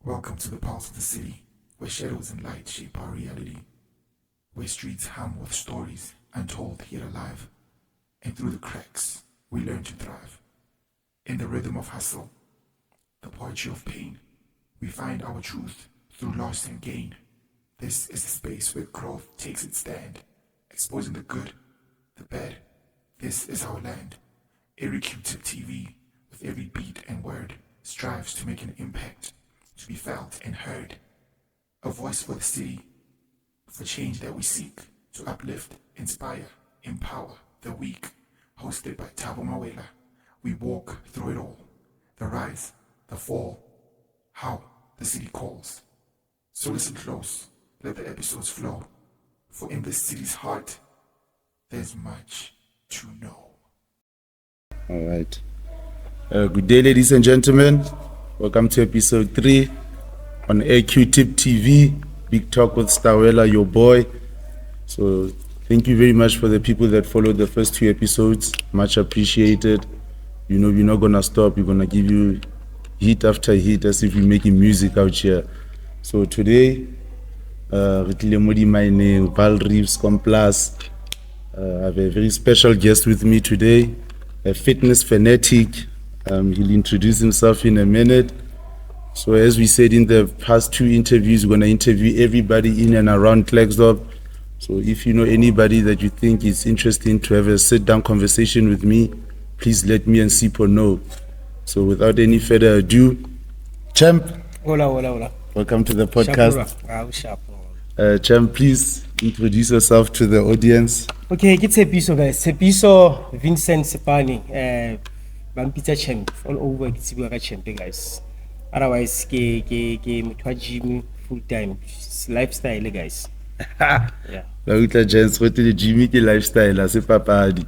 Welcome to the pulse of the city, where shadows and light shape our reality, where streets hum with stories untold yet alive, and through the cracks we learn to thrive. In the rhythm of hustle, the poetry of pain, we find our truth through loss and gain. This is the space where growth takes its stand, exposing the good, the bad. This is our land. Airyqtip TV, with every beat and word, strives to make an impact, to be felt and heard. A voice for the city, for change that we seek, to uplift, inspire, empower the weak. Hosted by Thabo Mawela, we walk through it all. The rise, the fall, how the city calls. So listen close, let the episodes flow, for in this city's heart, there's much to know. All right. Good day, ladies and gentlemen. Welcome to episode 3 on Airyqtip TV. Big Talk with STAWELA, your boy. So thank you very much for the people that followed the first 2 episodes. Much appreciated. You know, we're not gonna stop. We're gonna give you hit after hit as if we're making music out here. So today, my name Val Reeves Complas. I have a very special guest with me today, a fitness fanatic. He'll introduce himself in a minute. So as we said in the past 2 interviews, we're going to interview everybody in and around Klerksdorp. So if you know anybody that you think is interesting to have a sit-down conversation with me, please let me and Sipo know. So without any further ado, Champ. Hola. Welcome to the podcast. Champ, please introduce yourself to the audience. Okay, ke Tshepiso guys. Tshepiso Vincent Sepani. Bampitsa champ all over ke tsibuwa ka champ guys. Otherwise ke motho wa gym full time. It's lifestyle guys. Yeah. La utla gents go the gym ke lifestyle as papadi.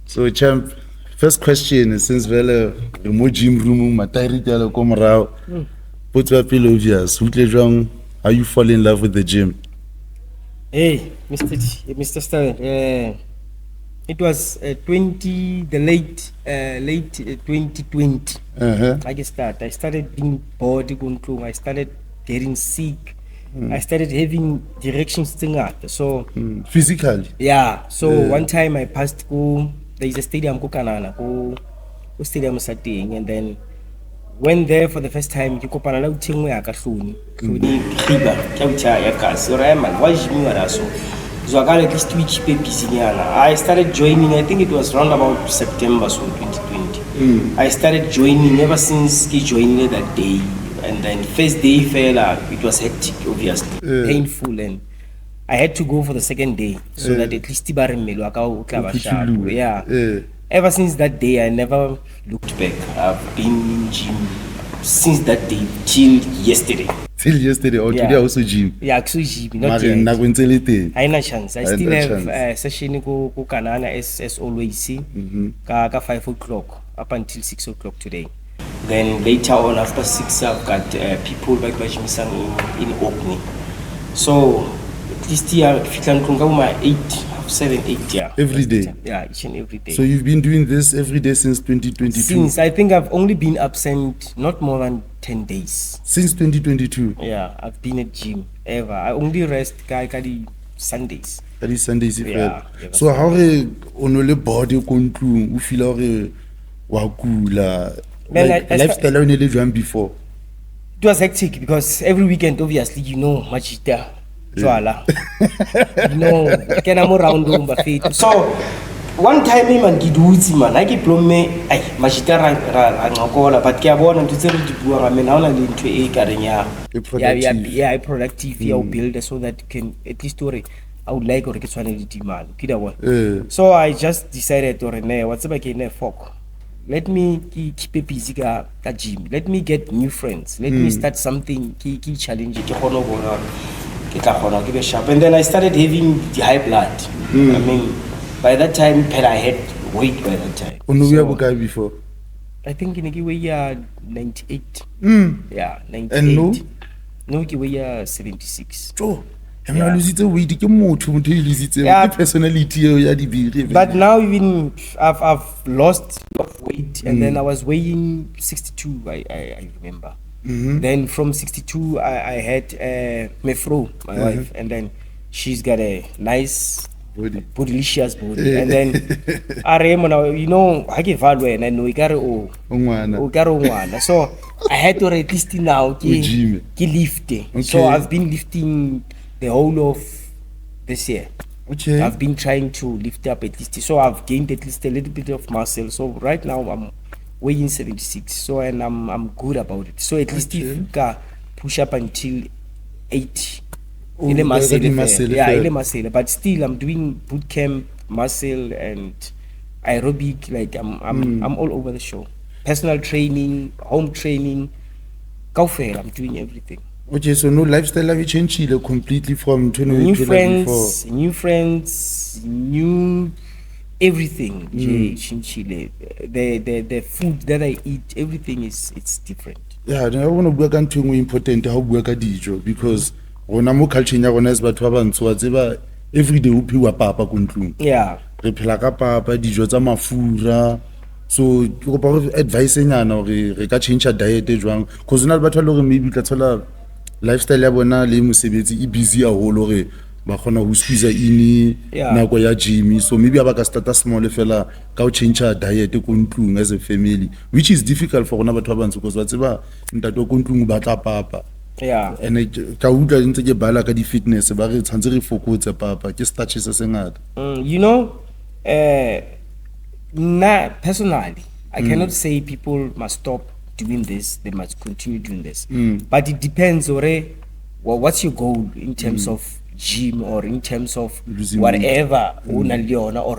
So Champ, first question, since vele re mo gym room matari tala ko morao. Put up obvious. How you fall in love with the gym? Hey, Mr. Stalin. It was the late 2020. I started being bored. I started getting sick. I started having directions. So physically. Yeah. So one time I passed go. There is a stadium ko Kanana. Go stadium setting, and then went there for the first time. You kopana la uthengwe ya ka hloni. Hloni khiba ka utha ya ka. So man, why jimi ngara so? So at least we keep busy. I started joining, I think it was around about September, so 2020. I started joining ever since I joined that day. And then first day it was hectic, obviously, painful, and I had to go for the second day so that at least Ever since that day, I never looked back. I've been in gym since that day till yesterday. Or today also gym? Yeah, actually gym, not yet. I no chance. I still have session go Kanana as always, ka 5 o'clock up until 6 o'clock today. Then later on after 6 I've got people like Bajimisang in Okni. So at least here, seven, 8 years. Every day? Yeah, each and every day. So you've been doing this every day since 2022? Since, I think I've only been absent not more than 10 days. Since 2022? Yeah, I've been at gym ever. I only rest Sundays. That is Sundays, yeah. So how on the body you feel wakula? Lifestyle on the before? It was hectic because every weekend, obviously, you know, Majita. Joala. So one time man giduzi man I plome ai machita ra ngokola but ke bona ntse re dibua ga mena ona le ntwe e karenya yeah productive ya build so that you can at least story I would like or ke tshwane le dimalo kida bona. So I just decided to ne what's about ke fuck, let me keep busy ka gym, let me get new friends, let me start something ki challenge ke kgona bona. And then I started having the high blood. I mean, by that time, I had weight by that time. So, before? I think in a 98. Yeah, 98. And no? No, we 76. Oh, I'm not losing weight. Yeah, personality. But now even I've lost a lot of weight, and then I was weighing 62. I remember. Then from 62, I had Mefro, my wife, and then she's got a nice bootylicious body. And then you know, I get value and I know you got to so I had to at least now ke lift. So I've been lifting the whole of this year. Okay. I've been trying to lift up at least. So I've gained at least a little bit of muscle. So right now I'm weighing 76. So and I'm good about it. So at least if you can push up until 80. In a muscle, in a muscle. But still I'm doing boot camp, muscle and aerobic, like I'm all over the show. Personal training, home training, kaufela, I'm doing everything. Okay, so no lifestyle have changed completely from 20 new to friends, new everything. The food that I eat, everything it's different. Yeah, I want to work on thing important how work at dijo because rona mo culture ya rona is batho ba bantsho wa tseba every day o phiwa papa ko ntlong. Yeah. Re phela ka papa dijo tsa mafura. So ke go ba advice nyana hore re ka change diet e jwang because na batho ba le maybe tla thola lifestyle ya bona le mosebetsi e busy a holo re ba khona ho squeeze in nako ya gym, so maybe aba ka starta small fela ka o change diet ko ntlong as a family, which is difficult for rona batho ba bantsho because ba tseba ntato ko ntlong ba tla papa. Yeah. And ka utla ntse ke bala ka di fitness ba re tshantse re fokotse papa ke starch se sengata. You know, personally I cannot say people must stop doing this, they must continue doing this, but it depends what's your goal in terms of gym or in terms of losing whatever or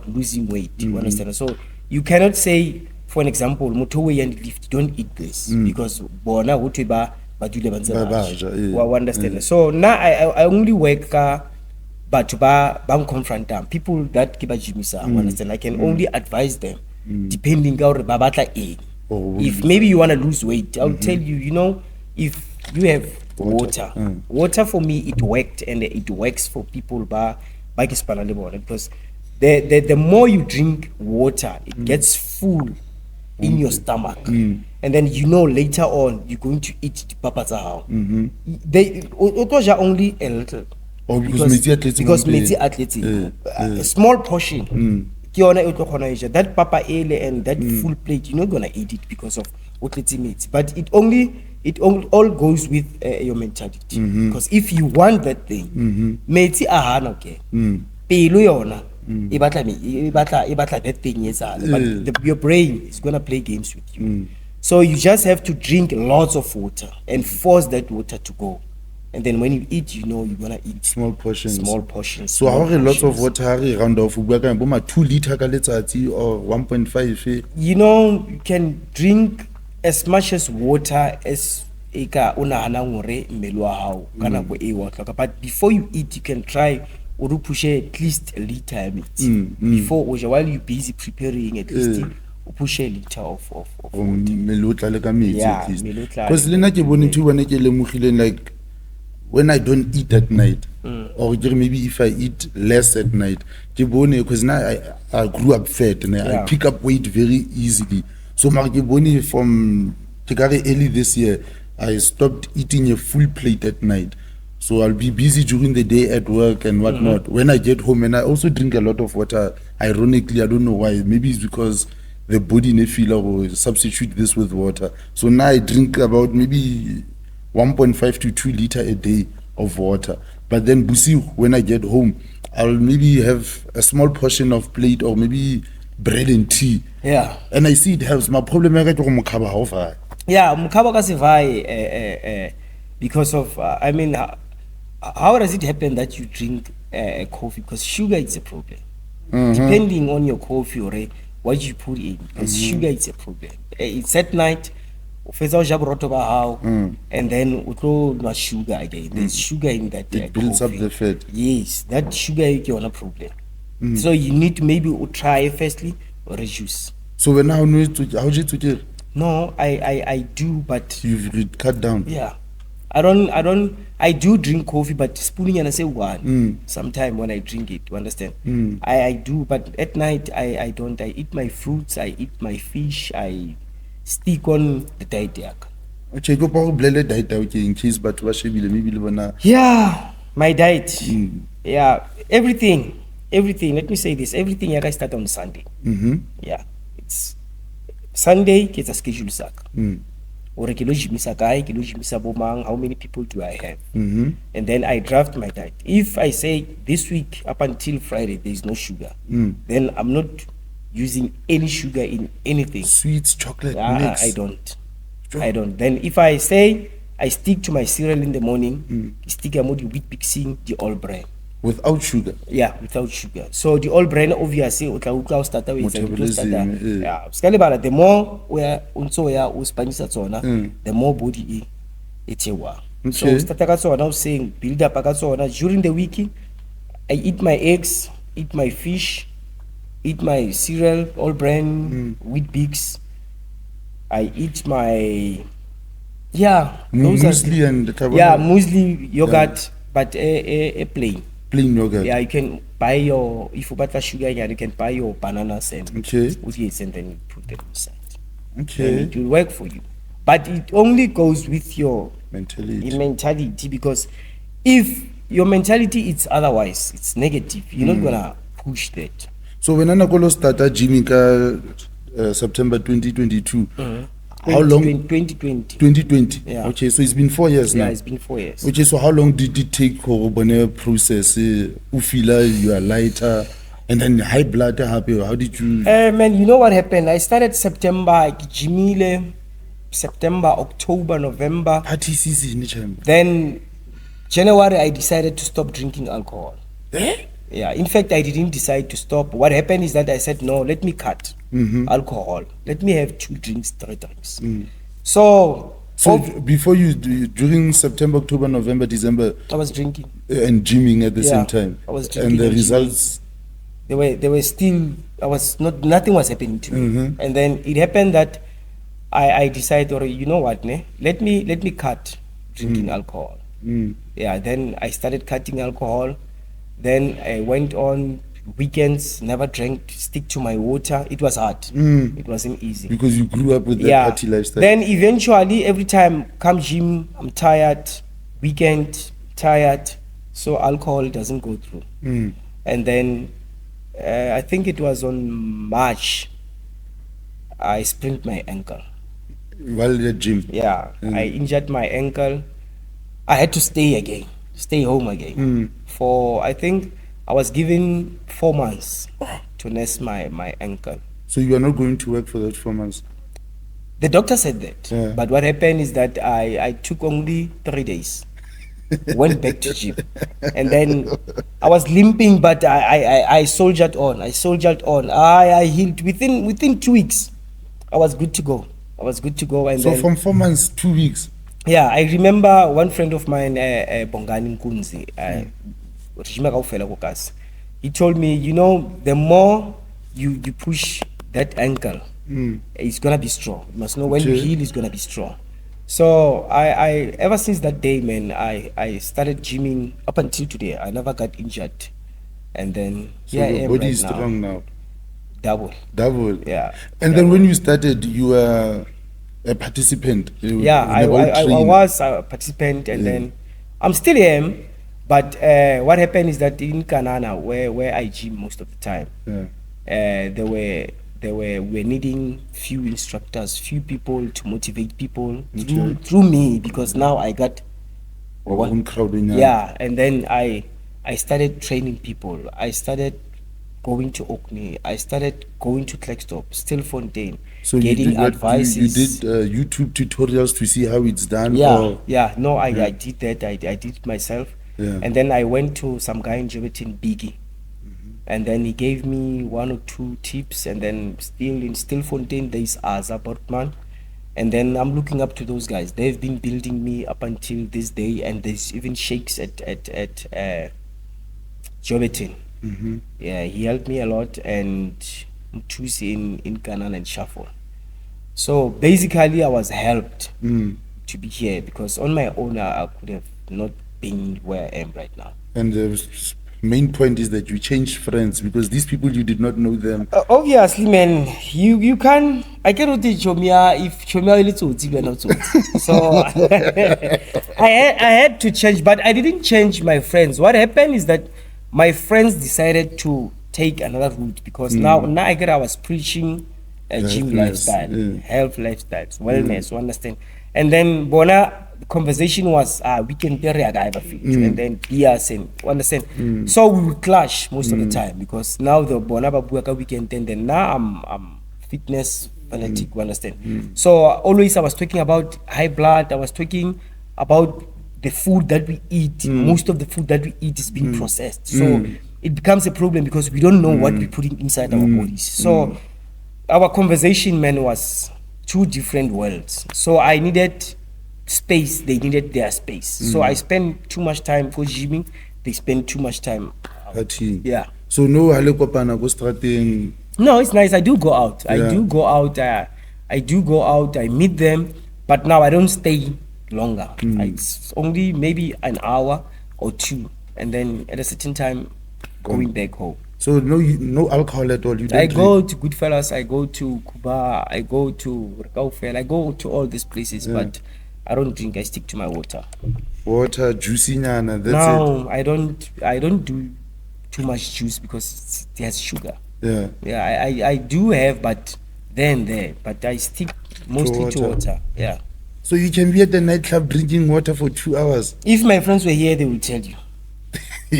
losing weight. You understand? So you cannot say, for an example, motorway and lift, don't eat this because bona whatever but you understand. So now I only work but bang confront them people that keep a gym, understand? I can only advise them depending on babata a. If maybe you want to lose weight, I'll tell you, you know, if you have water for me it worked and it works for people because the more you drink water it gets full in your stomach, and then you know later on you're going to eat the papas they only a little because athletic a small portion that papa ele and that full plate you're not gonna eat it because of meat, but it all goes with your mentality, because if you want that thing meti ahana okay pelo yona e batla that thing but your brain is gonna play games with you. So you just have to drink lots of water and force that water to go, and then when you eat, you know you're gonna eat small portions. So how lots of water round off 2 liter ka letsatsi or 1.5? You know, you can drink as much as water as eka unahana ngore mmele wa hao kana go e wa tlhoka, but before you eat you can try or push at least a liter before while you busy preparing at least push a liter of water. Melotla le ka metsi at least, because lena ke bone ntho bone ke lemogileng like when I don't eat at night or maybe if I eat less at night ke bone because now I grew up fat and I pick up weight very easily. So Margiboni from early this year, I stopped eating a full plate at night. So I'll be busy during the day at work and whatnot. When I get home, and I also drink a lot of water. Ironically, I don't know why. Maybe it's because the body in feel will substitute this with water. So now I drink about maybe 1.5 to 2 liter a day of water. But then busi, when I get home, I'll maybe have a small portion of plate or maybe bread and tea. Yeah. And I see it helps. My problem is mukaba how yeah, mukaba ka sevai because of I mean how does it happen that you drink coffee? Because sugar is a problem. Depending on your coffee or what you put in, because sugar is a problem. It's at night, and then no sugar again. There's sugar in that. It builds coffee. Up the fat. Yes, that sugar is a problem. So you need to maybe try firstly or reduce. So when how do you get? No, I do, but you've cut down. Yeah. I do drink coffee, but spooning and I say one sometime when I drink it, you understand? I do, but at night I don't. I eat my fruits, I eat my fish, I stick on the diet. Okay, go power blended diet okay in case but what should be maybe bona. Yeah, my diet. Yeah, everything. Let me say this. Everything I start on Sunday. Yeah, it's Sunday. It's a schedule sack. Or how many people do I have? And then I draft my diet. If I say this week up until Friday there is no sugar, then I'm not using any sugar in anything. Sweets, chocolate, mix. I don't. Then if I say I stick to my cereal in the morning, stick a modi wheat mixing the all bran. Without sugar? Yeah, without sugar. So the all bran obviously start with the more where the more body it's a So start now saying build up during the week. I eat my eggs, eat my fish, eat my cereal, all bran, wheat bix. I eat my muesli and muesli yogurt, but a plain yogurt. Yeah, you can buy your, if you buy sugar, you can buy your bananas and and then you put them inside. And it will work for you, but it only goes with your mentality, because if your mentality is otherwise, it's negative, you're not gonna push that. So when I started gymming September 2022. How long? 2020. Yeah. Okay, so it's been 4 years now. Yeah, it's been 4 years. Okay, so how long did it take for the process? You are lighter, and then high blood. How did you? Man, you know what happened? I started September, October, November. Party season. Then January, I decided to stop drinking alcohol. Yeah, in fact, I didn't decide to stop. What happened is that I said, no, let me cut alcohol. Let me have 2 drinks, 3 drinks. So before during September, October, November, December, I was drinking and gymming at the same time. I was drinking, and the results, they were still. Nothing was happening to me. And then it happened that I decided, or you know what, let me cut drinking alcohol. Yeah, then I started cutting alcohol. Then I went on weekends, never drank, stick to my water. It was hard. It wasn't easy. Because you grew up with that party lifestyle. Then eventually, every time come gym, I'm tired. Weekend, tired. So alcohol doesn't go through. And then I think it was on March, I sprained my ankle. While at the gym? Yeah, I injured my ankle. I had to stay home again. For, I think I was given 4 months to nurse my ankle. So you are not going to work for those 4 months? The doctor said that. But what happened is that I took only 3 days. Went back to gym. And then I was limping, but I soldiered on. I healed. Within 2 weeks, I was good to go. And so then, from 4 months, 2 weeks? Yeah, I remember one friend of mine, Bongani Nkunzi, he told me, you know, the more you push that ankle, it's gonna be strong. You must know when you heal, it's gonna be strong. So I ever since that day, man, I started gymming up until today. I never got injured. And then so your body is strong now. Double. Yeah. And then when you started, you were a participant. I was a participant, and then I'm still am. But what happened is that in Kanana, where I gym most of the time, we were needing few instructors, few people to motivate people through me, because now I got one crowd. And then I started training people. I started going to Orkney. I started going to Klerksdorp, Stilfontein, so getting advices. You did YouTube tutorials to see how it's done? I did that. I did it myself. And then I went to some guy in Joburg, Biggie. And then he gave me 1 or 2 tips. And then still in Stilfontein, there is Aza Bortman. And then I'm looking up to those guys. They've been building me up until this day. And there's even sheikhs at Joburg. Yeah, he helped me a lot, and Mtusi in Kanan and Shuffle. So basically, I was helped to be here, because on my own, I could have not been where I am right now. And main point is that you changed friends because these people you did not know them. Obviously, man, you can. I cannot teach Chomia if Chomia is Tsotsi, we are not Tsotsi. So I had to change, but I didn't change my friends. What happened is that my friends decided to take another route because now I was preaching a gym lifestyle, health lifestyles, wellness, you understand? And then Bona, the conversation was we can carry a guy fit and then yes and understand. So we would clash most of the time because now the Bona Babuaka weekend and then now I'm fitness fanatic, you understand? So always I was talking about high blood, I was talking about the food that we eat. Most of the food that we eat is being processed. So it becomes a problem because we don't know what we're putting inside our bodies. So our conversation, man, was two different worlds. So I needed space, they needed their space. So I spent too much time for gymming, they spent too much time out. Yeah. So no halekopana go strating. No, it's nice. I do go out. I do go out. I do go out. I meet them, but now I don't stay longer. It's only maybe an hour or two, and then at a certain time, going back home. So no alcohol at all. You don't I drink? go to Goodfellas. I go to Kuba. I go to Rekaufel. I go to all these places, but I don't drink. I stick to my water. Water, juicy nana. That's No, I don't do too much juice because it has sugar. it. Yeah, I do have, but then there. But I stick mostly to water. Yeah. So you can be at the nightclub drinking water for 2 hours. If my friends were here, they will tell you.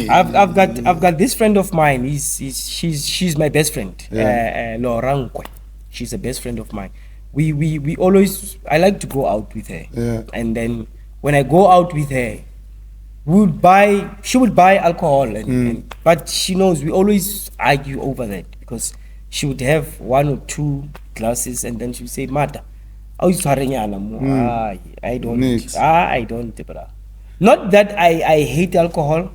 I've got this friend of mine. She's my best friend. Laura, she's a best friend of mine. We always, I like to go out with her. Yeah. And then when I go out with her, she would buy alcohol but she knows we always argue over that because she would have 1 or 2 glasses and then she would say, Mata, I don't, bro. Not that I hate alcohol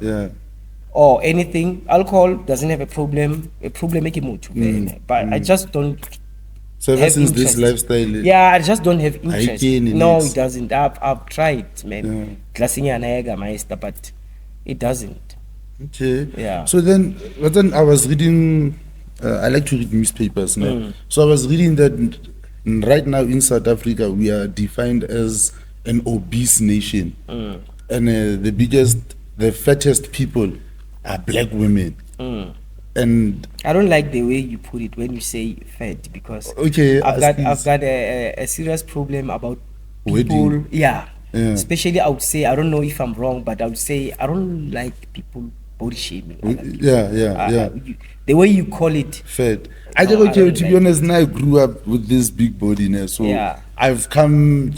or anything. Alcohol doesn't have a problem make it mood, but I just don't. So ever since this lifestyle, I just don't have interest. No, needs. it doesn't. I've tried, man. But it doesn't. Okay. Yeah. So then I was reading. I like to read newspapers now. So I was reading that right now in South Africa we are defined as an obese nation, and the fattest people are black women. And I don't like the way you put it when you say fat because I've got a serious problem about people. Wedding. Yeah. Especially I would say, I don't know if I'm wrong, but I would say I don't like people body shaming. The way you call it fat. To be honest, now I grew up with this big body now, so I've come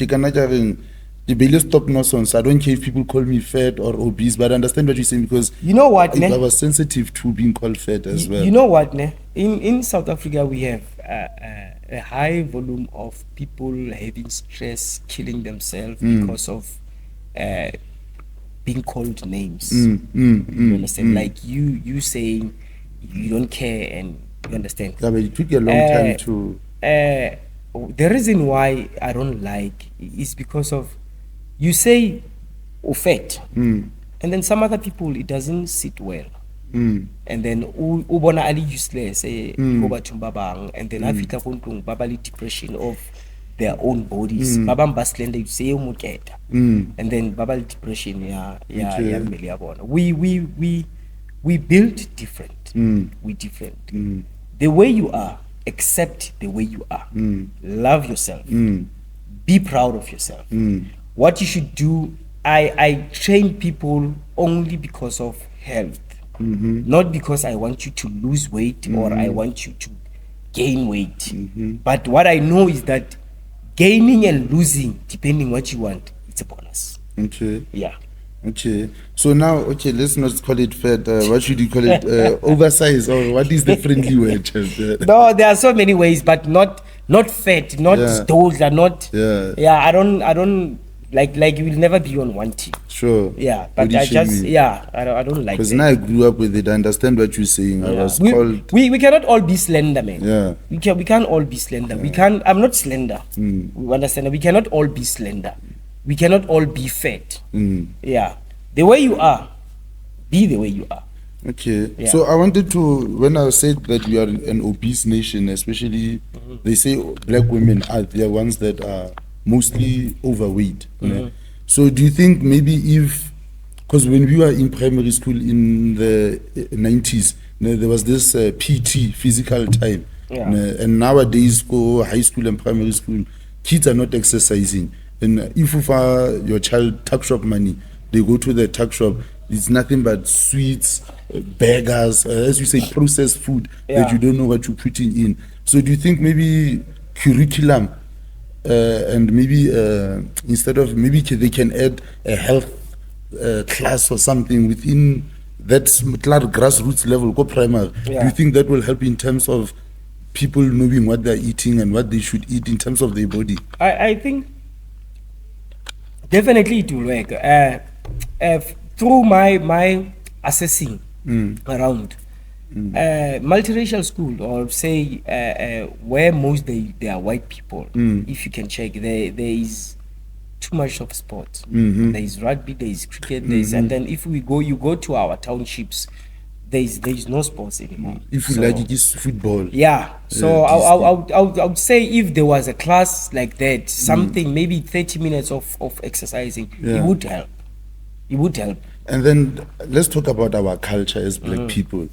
the biggest stop nonsense. I don't care if people call me fat or obese, but I understand what you're saying because you know what, I was sensitive to being called fat as well. You know what, ne? In South Africa we have a high volume of people having stress, killing themselves because of being called names. You understand? Like you saying you don't care, and you understand. Yeah, but it took a long time to. The reason why I don't like is because of you say fat, and then some other people it doesn't sit well. And then ubona ali useless and then afika kontlong babali depression of their own bodies. Babamba slender you say and then babali depression we build different. We different. The way you are, accept the way you are. Love yourself. Be proud of yourself. What you should do, I train people only because of health. Not because I want you to lose weight or I want you to gain weight. But what I know is that gaining and losing, depending what you want, it's a bonus. Okay. Yeah. Okay. So now, let's not call it fat. What should you call it? Oversized, or what is the friendly word? No, there are so many ways, but not fat, not those are not. I don't like you will never be on one team. Sure. Yeah, but I just I don't like. Because now I grew up with it. I understand what you're saying. I was called. We cannot all be slender, man. Yeah. We can't all be slender. We can't. I'm not slender. We understand. We cannot all be slender. We cannot all be fat. Yeah. The way you are, be the way you are. Okay. Yeah. So I wanted to, when I said that we are an obese nation, especially they say black women are the ones that are mostly overweight. Yeah. So do you think maybe if, because when we were in primary school in the 90s, there was this PT, physical time. Yeah. And nowadays, go high school and primary school, kids are not exercising. And if you find your child tuck shop money, they go to the tuck shop, it's nothing but sweets, burgers, as you say, processed food that you don't know what you're putting in. So do you think maybe curriculum and maybe instead of, maybe they can add a health class or something within that grassroots level, go primary? Do you think that will help in terms of people knowing what they're eating and what they should eat in terms of their body? I think definitely it will work. Through my assessing around multiracial school, or say where most they are white people, if you can check, there is too much of sports. There is rugby, there is cricket, there is, and then if you go to our townships, there is no sports anymore. If you like, it is football. Yeah. So I would say if there was a class like that, something maybe 30 minutes of exercising, it would help. It would help. And then let's talk about our culture as black people.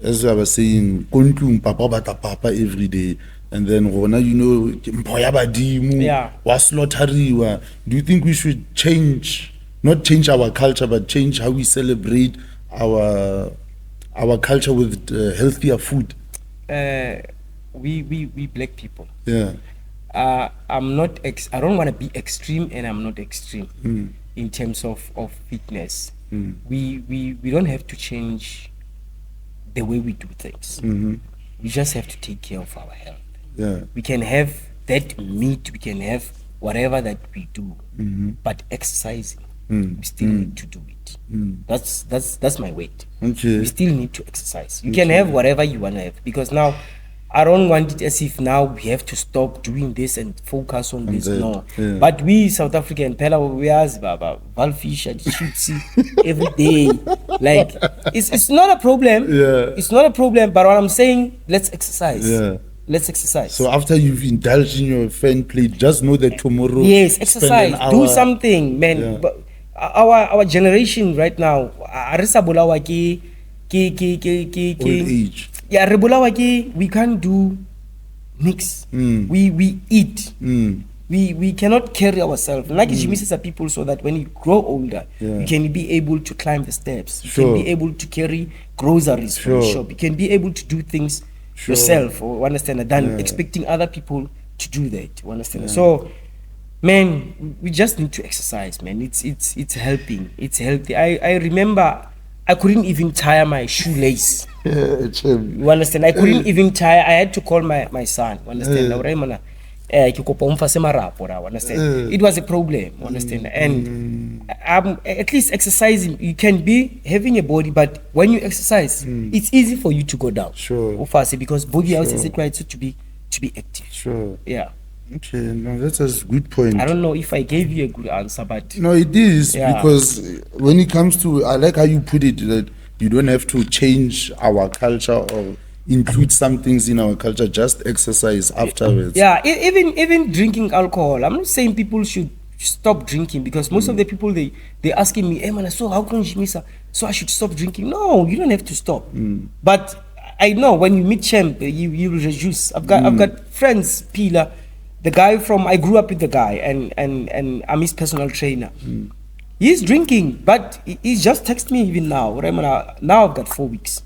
As I was saying, papa every day, and then you know, was slaughteriwa. Do you think we should not change our culture, but change how we celebrate our culture with healthier food? We black people. Yeah. I'm not. I don't want to be extreme, and I'm not extreme in terms of fitness. We don't have to change the way we do things. We just have to take care of our health. Yeah. We can have that meat, we can have whatever that we do, but exercising, we still need to do it. That's my weight. Okay. We still need to exercise. You can have whatever you want to have, because now I don't want it as if now we have to stop doing this and focus on this. No. Yeah. But we South African, we ask Valfish and chips every day. Like it's not a problem. Yeah. It's not a problem. But what I'm saying, let's exercise. Yeah. Let's exercise. So after you've indulged in your fan play, just know that tomorrow. Yes, exercise. Do something, man. Yeah. But our generation right now, old age. Yeah, we can't do mix. We eat. We cannot carry ourselves. Like Jimmy people, so that when you grow older, you can be able to climb the steps. You can be able to carry groceries from the shop. You can be able to do things yourself, or understand, than expecting other people to do that. You understand? So, man, we just need to exercise, man. It's helping. It's healthy. I remember I couldn't even tie my shoelace. You understand? I couldn't even tie. I had to call my son. You understand? Understand? It was a problem. You understand? And at least exercising, you can be having a body, but when you exercise, it's easy for you to go down. Sure. Because body else is required to be active. Sure. Yeah. Okay, no, that's a good point. I don't know if I gave you a good answer, but no, it is, because when it comes to, I like how you put it, that you don't have to change our culture or include some things in our culture, just exercise afterwards. Yeah, even drinking alcohol. I'm not saying people should stop drinking, because most of the people they asking me, hey man, so how come Jimisa? So I should stop drinking? No, you don't have to stop. But I know when you meet Champ, you will reduce. I've got friends, Pila. The guy I grew up with the guy, and I'm his personal trainer. He's drinking, but he just texted me even now. Now I've got 4 weeks.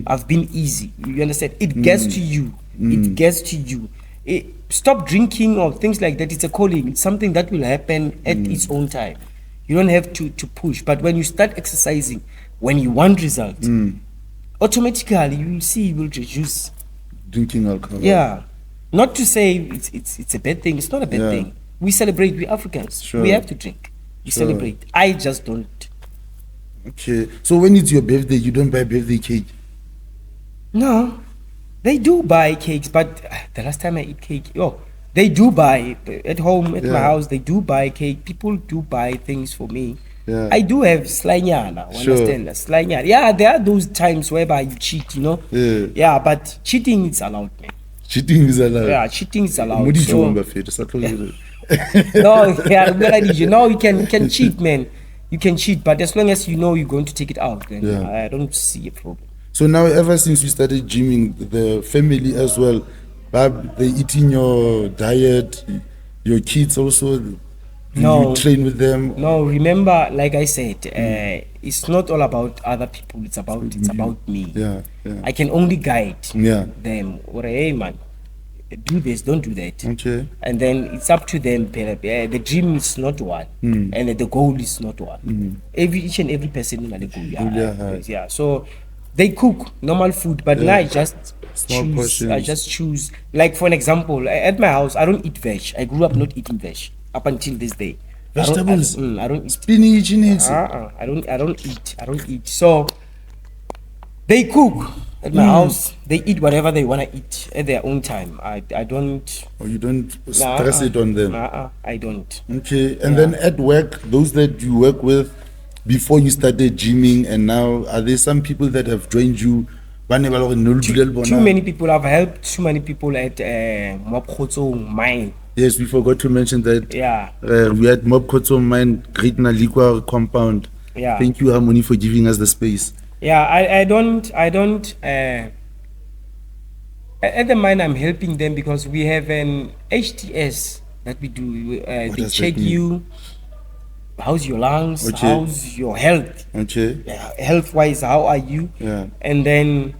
I've been easy. You understand? It gets to you. It gets to you. Stop drinking or things like that. It's a calling. It's something that will happen at its own time. You don't have to push. But when you start exercising, when you want results, automatically you will see you will reduce drinking alcohol. Yeah. Not to say it's a bad thing. It's not a bad thing. We celebrate. We Africans. Sure. We have to drink. We celebrate. I just don't. Okay. So when it's your birthday, you don't buy birthday cake? No. They do buy cakes, but the last time I eat cake, they do buy at home, at my house. They do buy cake. People do buy things for me, Yeah. I do have slanyana, Sure. understand? Slanyana. Yeah, there are those times whereby you cheat, you know? Yeah. Yeah, but cheating is allowed, man. Cheating is allowed. Yeah, cheating is allowed. Mo dijong So, ba fete, sa tlo re- no, yeah, no, you can cheat, man. You can cheat, but as long as you know you're going to take it out, then Yeah. I don't see a problem. So now, ever since you started gymming, the family as well, Bab, they eating your diet, your kids also. Do No. you train with them? No, remember, like I said, it's not all about other people. It's about me. Yeah, yeah. I can only guide Yeah. them. Or hey, man, do this, don't do that. Okay. And then it's up to them. The dream is not one, and the goal is not one. Each and every person in the goal. Yeah. So they cook normal food, but now I just Small choose. portions. I just choose. Like for an example, at my house, I don't eat veg. I grew up not eating veg up until this day. Vegetables? I don't eat. Spinach, nuts. I don't eat. So they cook at my house. They eat whatever they want to eat at their own time. I don't. Or you don't stress it on them? I don't. Okay. And then at work, those that you work with before you started gymming and now, are there some people that have joined you? Too many people. I've helped too many people at Mopkhotso mine. Yes, we forgot to mention that. Yeah. We had Mopkhotso mine, Great Noligwa compound. Yeah. Thank you, Harmony, for giving us the space. Yeah, I don't at the mine I'm helping them because we have an HTS that we do. They does check that mean? you. How's your lungs? Okay. How's your health? Okay. Health wise, how are you? Yeah. And then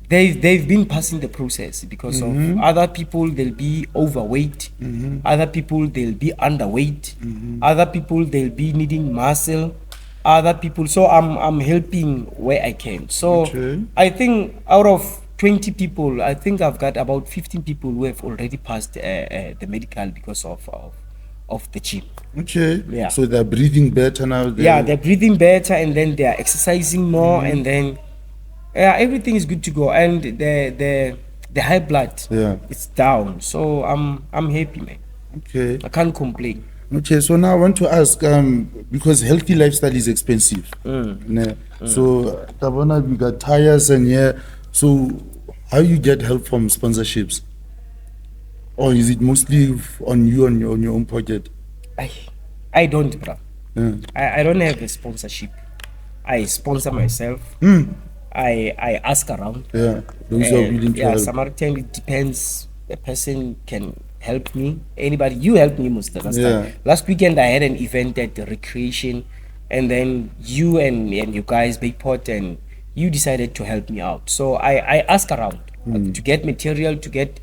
they've been passing the process because of other people. They'll be overweight. Other people they'll be underweight. Other people they'll be needing muscle. Other people, so I'm helping where I can. So Okay. I think out of 20 people, I think I've got about 15 people who have already passed the medical because of the gym. Okay. Yeah. So they're breathing better now. They're breathing better, and then they're exercising more, and then everything is good to go. And the high blood, it's down. So I'm happy, man. Okay. I can't complain. Okay, so now I want to ask, because healthy lifestyle is expensive. So, Tabona, we got tires and so how you get help from sponsorships? Or is it mostly on your own pocket? I don't, bro. Yeah. I don't have a sponsorship. I sponsor myself. I ask around. Yeah, those are willing to help. Samaritan, it depends. A person can help me. Anybody, you helped me most of the time. Last weekend I had an event at the recreation, and then you and you guys, Bayport, and you decided to help me out. So I ask around to get material, to get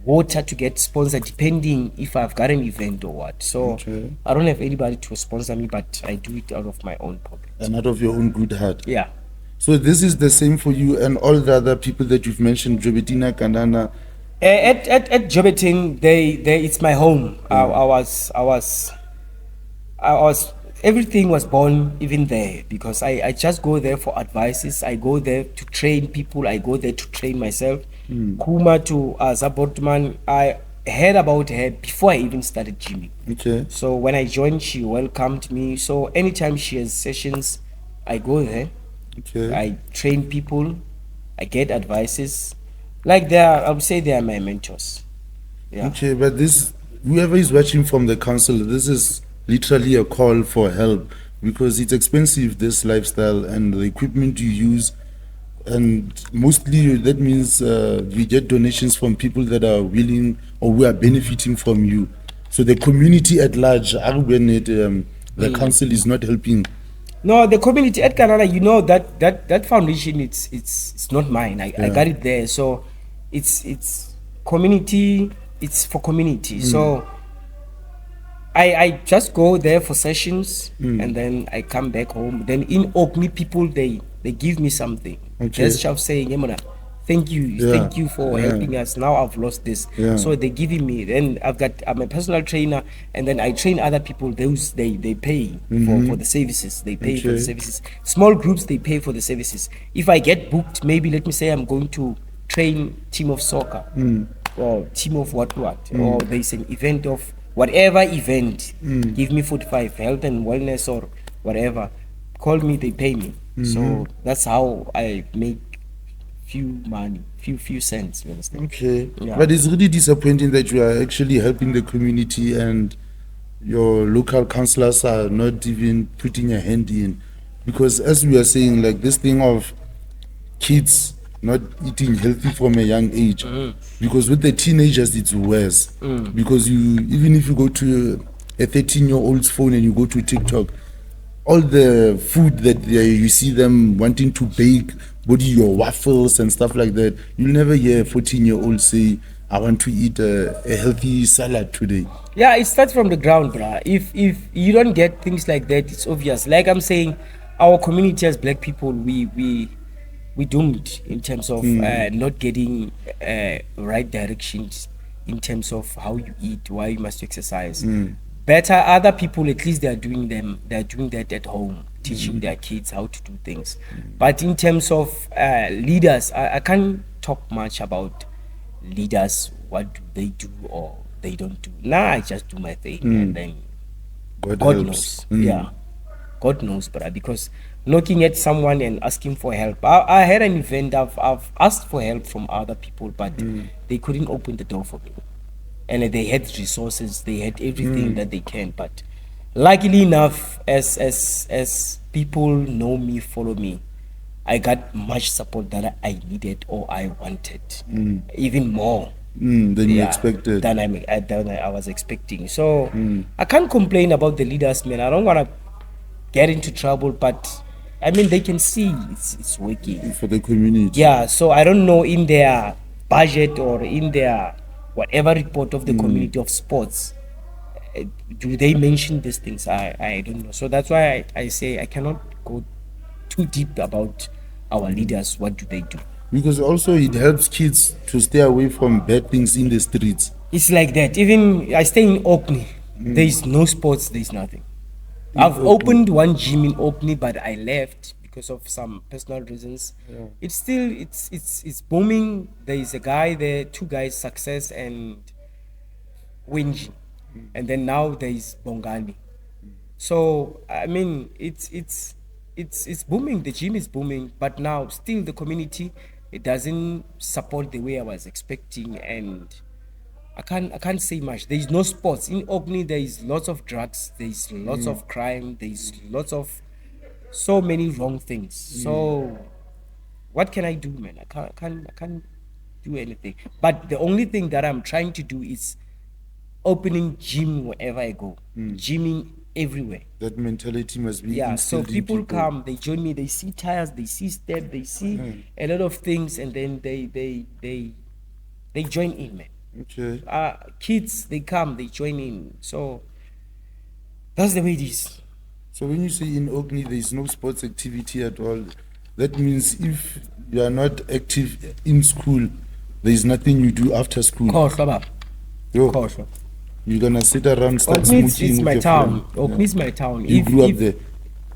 water, to get sponsor, depending if I've got an event or what. So I don't have anybody to sponsor me, but I do it out of my own pocket. And out of your own good heart. Yeah. So this is the same for you and all the other people that you've mentioned, Jobetina, Kandana. At Jobetin, it's my home. I was everything was born even there because I just go there for advices. I go there to train people. I go there to train myself. Kuma to Zabortman, I heard about her before I even started gymming. Okay. So when I joined, she welcomed me. So anytime she has sessions, I go there. Okay. I train people. I get advices. Like I would say they are my mentors. Yeah. Okay, but this, whoever is watching from the council, this is literally a call for help because it's expensive, this lifestyle and the equipment you use. And mostly that means we get donations from people that are willing or who are benefiting from you. So the community at large, the council is not helping. No, the community at Canada, you know that foundation, it's not mine. I got it there. So it's community, it's for community. So I just go there for sessions and then I come back home. Then in Orkney, people they give me something. Just saying, thank you for helping us. Now I've lost this. So they're giving me. Then I'm a personal trainer, and then I train other people. Those they pay for the services. They pay for the services. Small groups, they pay for the services. If I get booked, maybe let me say I'm going to train team of soccer or team of what or there's an event of whatever event, give me 45, health and wellness or whatever, call me, they pay me. So that's how I make few cents, you understand? Okay. Yeah. But it's really disappointing that you are actually helping the community and your local councillors are not even putting a hand in. Because as we are saying, like this thing of kids not eating healthy from a young age, because with the teenagers it's worse. Because you, even if you go to a 13-year-old's phone and you go to TikTok, all the food that you see them wanting to bake, body your waffles and stuff like that, you'll never hear a 14-year-old say, I want to eat a healthy salad today. Yeah, it starts from the ground, bruh. If you don't get things like that, it's obvious. Like I'm saying, our community as black people, we doomed in terms of not getting right directions in terms of how you eat, why you must exercise. Better other people, at least they're doing that at home, teaching their kids how to do things. But in terms of leaders, I can't talk much about leaders, what do they do or they don't do. Nah, I just do my thing and then God knows. Yeah, God knows, brother. Because looking at someone and asking for help, I had an event, I've asked for help from other people, but they couldn't open the door for me. And they had resources, they had everything that they can, but luckily enough, as people know me, follow me, I got much support that I needed or I wanted, even more Than you expected. than I was expecting. So I can't complain about the leaders, man. I don't want to get into trouble, but I mean, they can see it's working For the community. Yeah, so I don't know in their budget or in their whatever report of the community of sports, do they mention these things? I don't know. So that's why I say I cannot go too deep about our leaders. What do they do? Because also it helps kids to stay away from bad things in the streets. It's like that. Even I stay in Orkney. There is no sports. There is nothing. I've opened one gym in Orkney, but I left because of some personal reasons. It's still it's booming. There is a guy there, two guys, Success and Winji, and then now there is Bongani. So I mean, it's booming. The gym is booming, but now still the community, it doesn't support the way I was expecting, and I can't say much. There is no sports in Orkney. There is lots of drugs. There is lots of crime. There is lots of so many wrong things. So what can I do, man? I can't do anything. But the only thing that I'm trying to do is opening gym wherever I go, gymming everywhere. That mentality must be So instilled in people come, they join me, they see tires, they see step, they see a lot of things, and then they join in, man. Okay. Kids, they come, they join in. So that's the way it is. So when you say in Orkney there is no sports activity at all, that means if you are not active in school, there is nothing you do after school. Yo, you're gonna sit around, start Orkney, smoking it's with my your town. friend. Orkney is my town. You grew up there?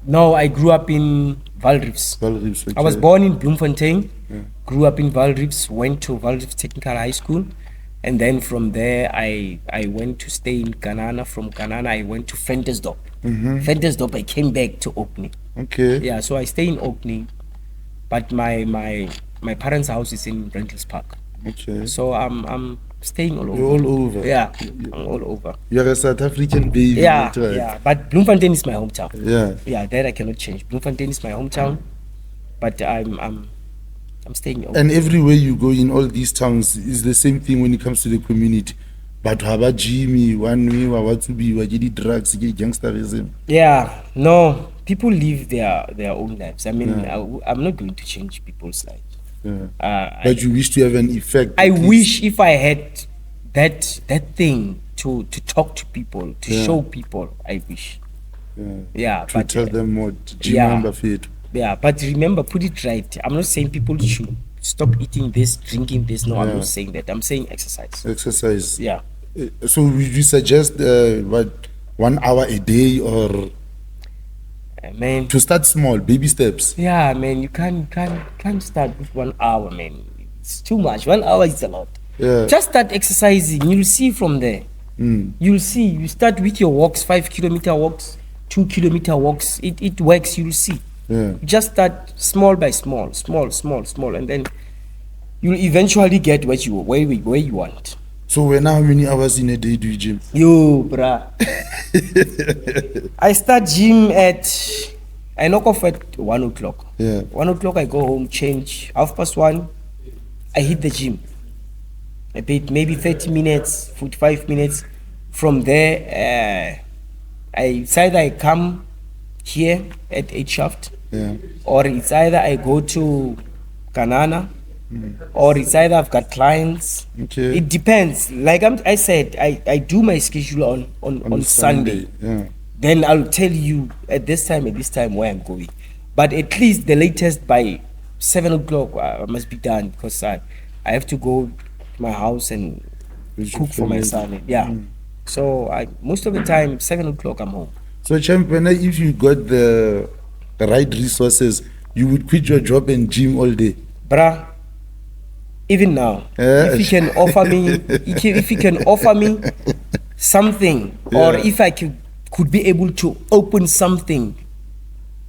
No, I grew up in Valrips. Valrips, okay. I was born in Bloemfontein, grew up in Valrips, went to Valrips Technical High School, and then from there I went to stay in Kanana. From Kanana I went to Ventersdorp. Ventersdorp I came back to Orkney. Okay. Yeah, so I stay in Orkney, but my parents' house is in Rentals Park. Okay. So I'm staying all over. You're all over. Yeah, I'm all over. You're a South African baby. Yeah, right? yeah. But Bloemfontein is my hometown. Yeah. Yeah, that I cannot change. Bloemfontein is my hometown, but I'm staying over. And everywhere you go in all these towns is the same thing when it comes to the community. But haba Jimmy, one way, what to be, what drugs, gangsterism. Yeah, no, people live their own lives. I mean, I'm not going to change people's lives. Yeah. But you wish to have an effect. I wish if I had that thing to talk to people, to show people. I wish. Yeah, to but tell them what. Yeah, but remember, put it right. I'm not saying people should stop eating this, drinking this. No, I'm not saying that. I'm saying exercise. Exercise. Yeah. So would you suggest 1 hour a day or? Man, to start small, baby steps. Yeah, man, you can't start with 1 hour, man. It's too much. 1 hour is a lot. Yeah. Just start exercising. You'll see from there. You'll see. You start with your walks, 5-kilometer walks, 2-kilometer walks. It works. You'll see. Yeah. Just start small by small, and then you'll eventually get where you want. So when how many hours in a day do you gym? Yo, bruh. I start gym I knock off at 1 o'clock. Yeah. 1 o'clock I go home, change. 1:30, I hit the gym. I paid maybe 30 minutes, 45 minutes. From there, it's either I come here at 8 shaft, or it's either I go to Kanana, or it's either I've got clients. Okay. It depends. Like I said, I do my schedule on Sunday. Yeah. Then I'll tell you at this time where I'm going. But at least the latest by 7 o'clock I must be done, because I have to go to my house and cook for my son. Yeah. So most of the time 7 o'clock I'm home. So champ, if you got the right resources, you would quit your job and gym all day. Bruh, even now, if you can offer me something, or if I could be able to open something,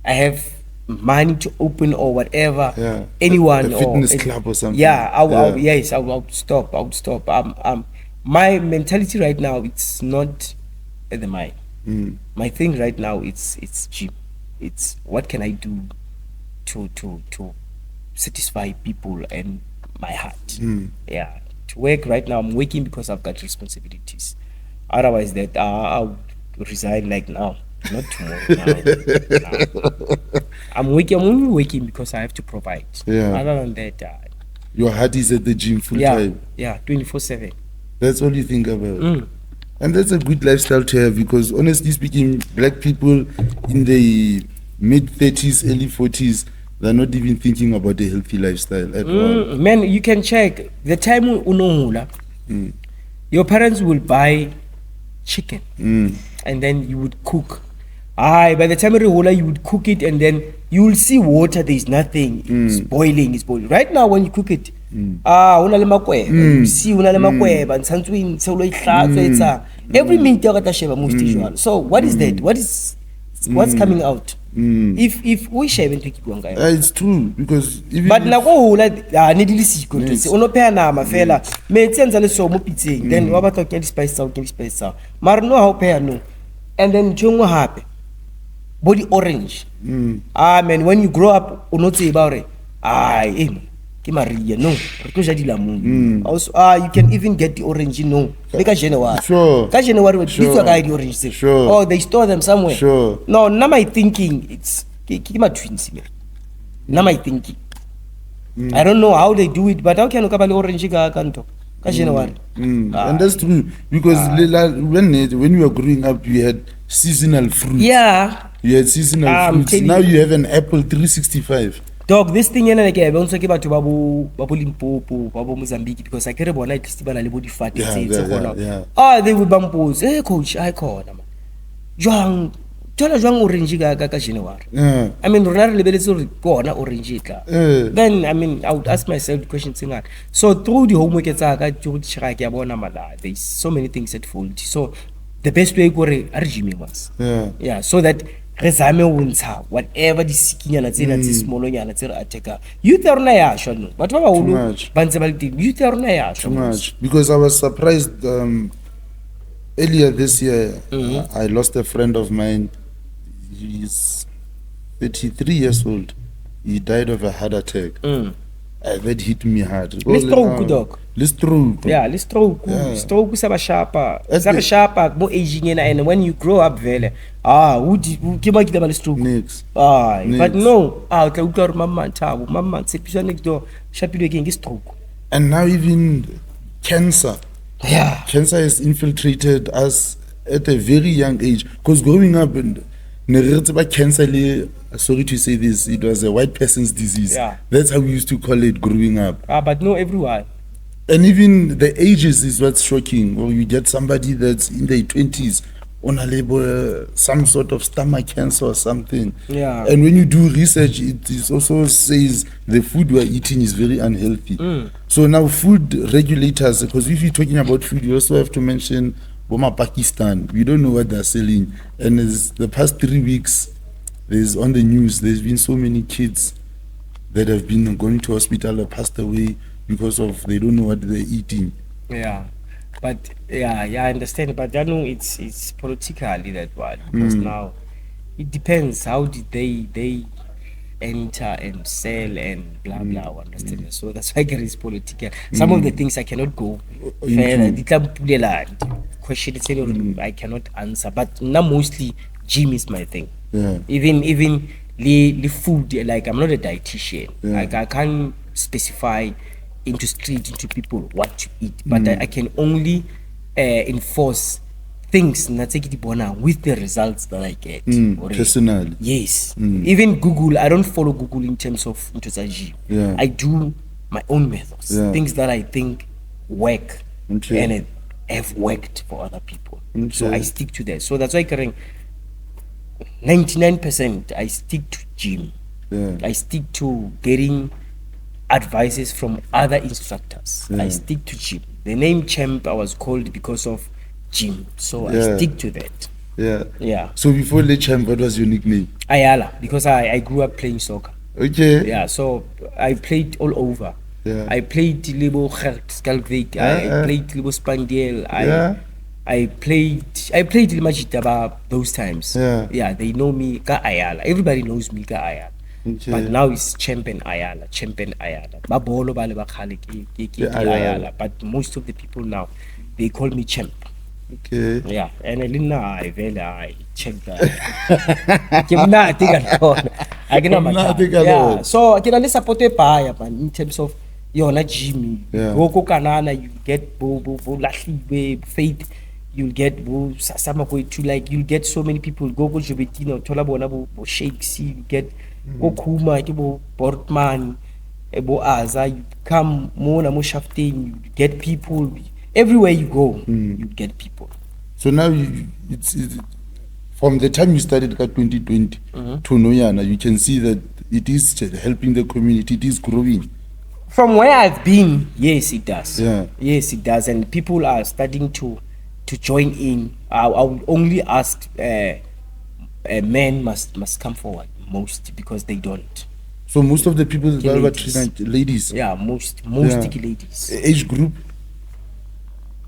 I have money to open or whatever, anyone, a fitness club or something. I would stop. My mentality right now, it's not at the mind. My thing right now, it's gym. It's what can I do to satisfy people and my heart. Yeah, to work right now, I'm working because I've got responsibilities. Otherwise, that I'll resign like now, not tomorrow. now. I'm only working because I have to provide. Other than that, your heart is at the gym full time. 24/7. That's all you think about. And that's a good lifestyle to have, because honestly speaking, black people in the mid-30s, early 40s, they're not even thinking about a healthy lifestyle at all. Man, you can check the time unohula. Your parents will buy chicken, and then you would cook. By the time you would cook it, and then you will see water. There is nothing. It's boiling. Right now, when you cook it, you see every minute. So what is that? What's coming out? If we share it's true, because even but then what about can spice out no how pay no, and then chungo happy body orange. Man, when you grow up not say about it no, also you can even get the orange, like a January. Sure. The orange. Sure. Oh, they store them somewhere. Sure. No, now my thinking, it's twins. Now my thinking. I don't know how they do it, but how can you get orange kanto? And that's true, because when you were growing up, you had seasonal fruits. Yeah. You had seasonal fruits. Now you have an apple 365. Dog, this thing I also give out to Babu Limpopo, Babu Mozambique, because I care about like Stibala body fat. They will bumpos. Hey coach, I call them. Young orange gaga. I mean, rarely there is orange. Then I would ask myself the question saying, so through the homework there's so many things at fault. So the best way go regime was. Yeah, so that whatever the seeking and small attacker. You tell na but too much. Because I was surprised earlier this year. I lost a friend of mine. He's 33 years old. He died of a heart attack. That hit me hard. Stroke, dog. Stroke. Yeah, stroke. Stroke is a sharp. More aging, and when you grow up, who came out the stroke? Next. But no, Mama, next door, sharply again, stroke. And now even cancer. Yeah. Cancer has infiltrated us at a very young age. Because growing up, cancer, sorry to say this, it was a white person's disease. Yeah. That's how we used to call it growing up. But no, everywhere. And even the ages is what's shocking. Or you get somebody that's in their 20s on a label, some sort of stomach cancer or something. Yeah. And when you do research, it also says the food we're eating is very unhealthy. So now food regulators, because if you're talking about food, you also have to mention Boma Pakistan. We don't know what they're selling. And as the past 3 weeks, there's on the news, there's been so many kids that have been going to hospital or passed away because of they don't know what they're eating. Yeah, but I understand. But I know it's politically that one, because now it depends how did they enter and sell and blah blah. Understand? So that's why it's political. Some of the things I cannot go further. The question is I cannot answer. But now mostly gym is my thing. Yeah. Even the food, like I'm not a dietitian. Yeah. Like I can't specify into people what to eat, but I can only enforce things with the results that I get. Personally. Yes. Even Google, I don't follow Google in terms of gym. Yeah. I do my own methods, things that I think work and have worked for other people. So I stick to that. So that's why 99% I stick to gym. Yeah. I stick to getting advices from other instructors. I stick to gym. The name Champ I was called because of gym, so I stick to that. Yeah. So before the Champ, what was your nickname? Ayala, because I grew up playing soccer. Okay. Yeah, so I played all over. Yeah. I played Libo Skalvik, I played Libo Spandiel, I played Limajitaba those times. Yeah, they know me ka Ayala. Everybody knows me ka Ayala. Okay. But now it's champion Ayala. Babolo bale bakhale ke Ayala. But most of the people now, they call me Champ. Okay. Yeah, and I check that. Yeah, so I can support a in terms of you're not Jimmy. Go Kanana, you get bo faith. You'll get to like you'll get so many people. Go Jobetino, Tolabona, bo Shakes, you get go Kuma, bo Portman, bo Aza, you come Mona Moshaftin, you get people. Everywhere you go, you get people. So now it's from the time you started 2020 to Noyana, you can see that it is helping the community, it is growing. From where I've been, yes, it does. Yeah. Yes, it does, and people are starting to join in. I would only ask men must come forward most, because they don't. So most of the people that are trained, ladies. Yeah, most ladies. Age group.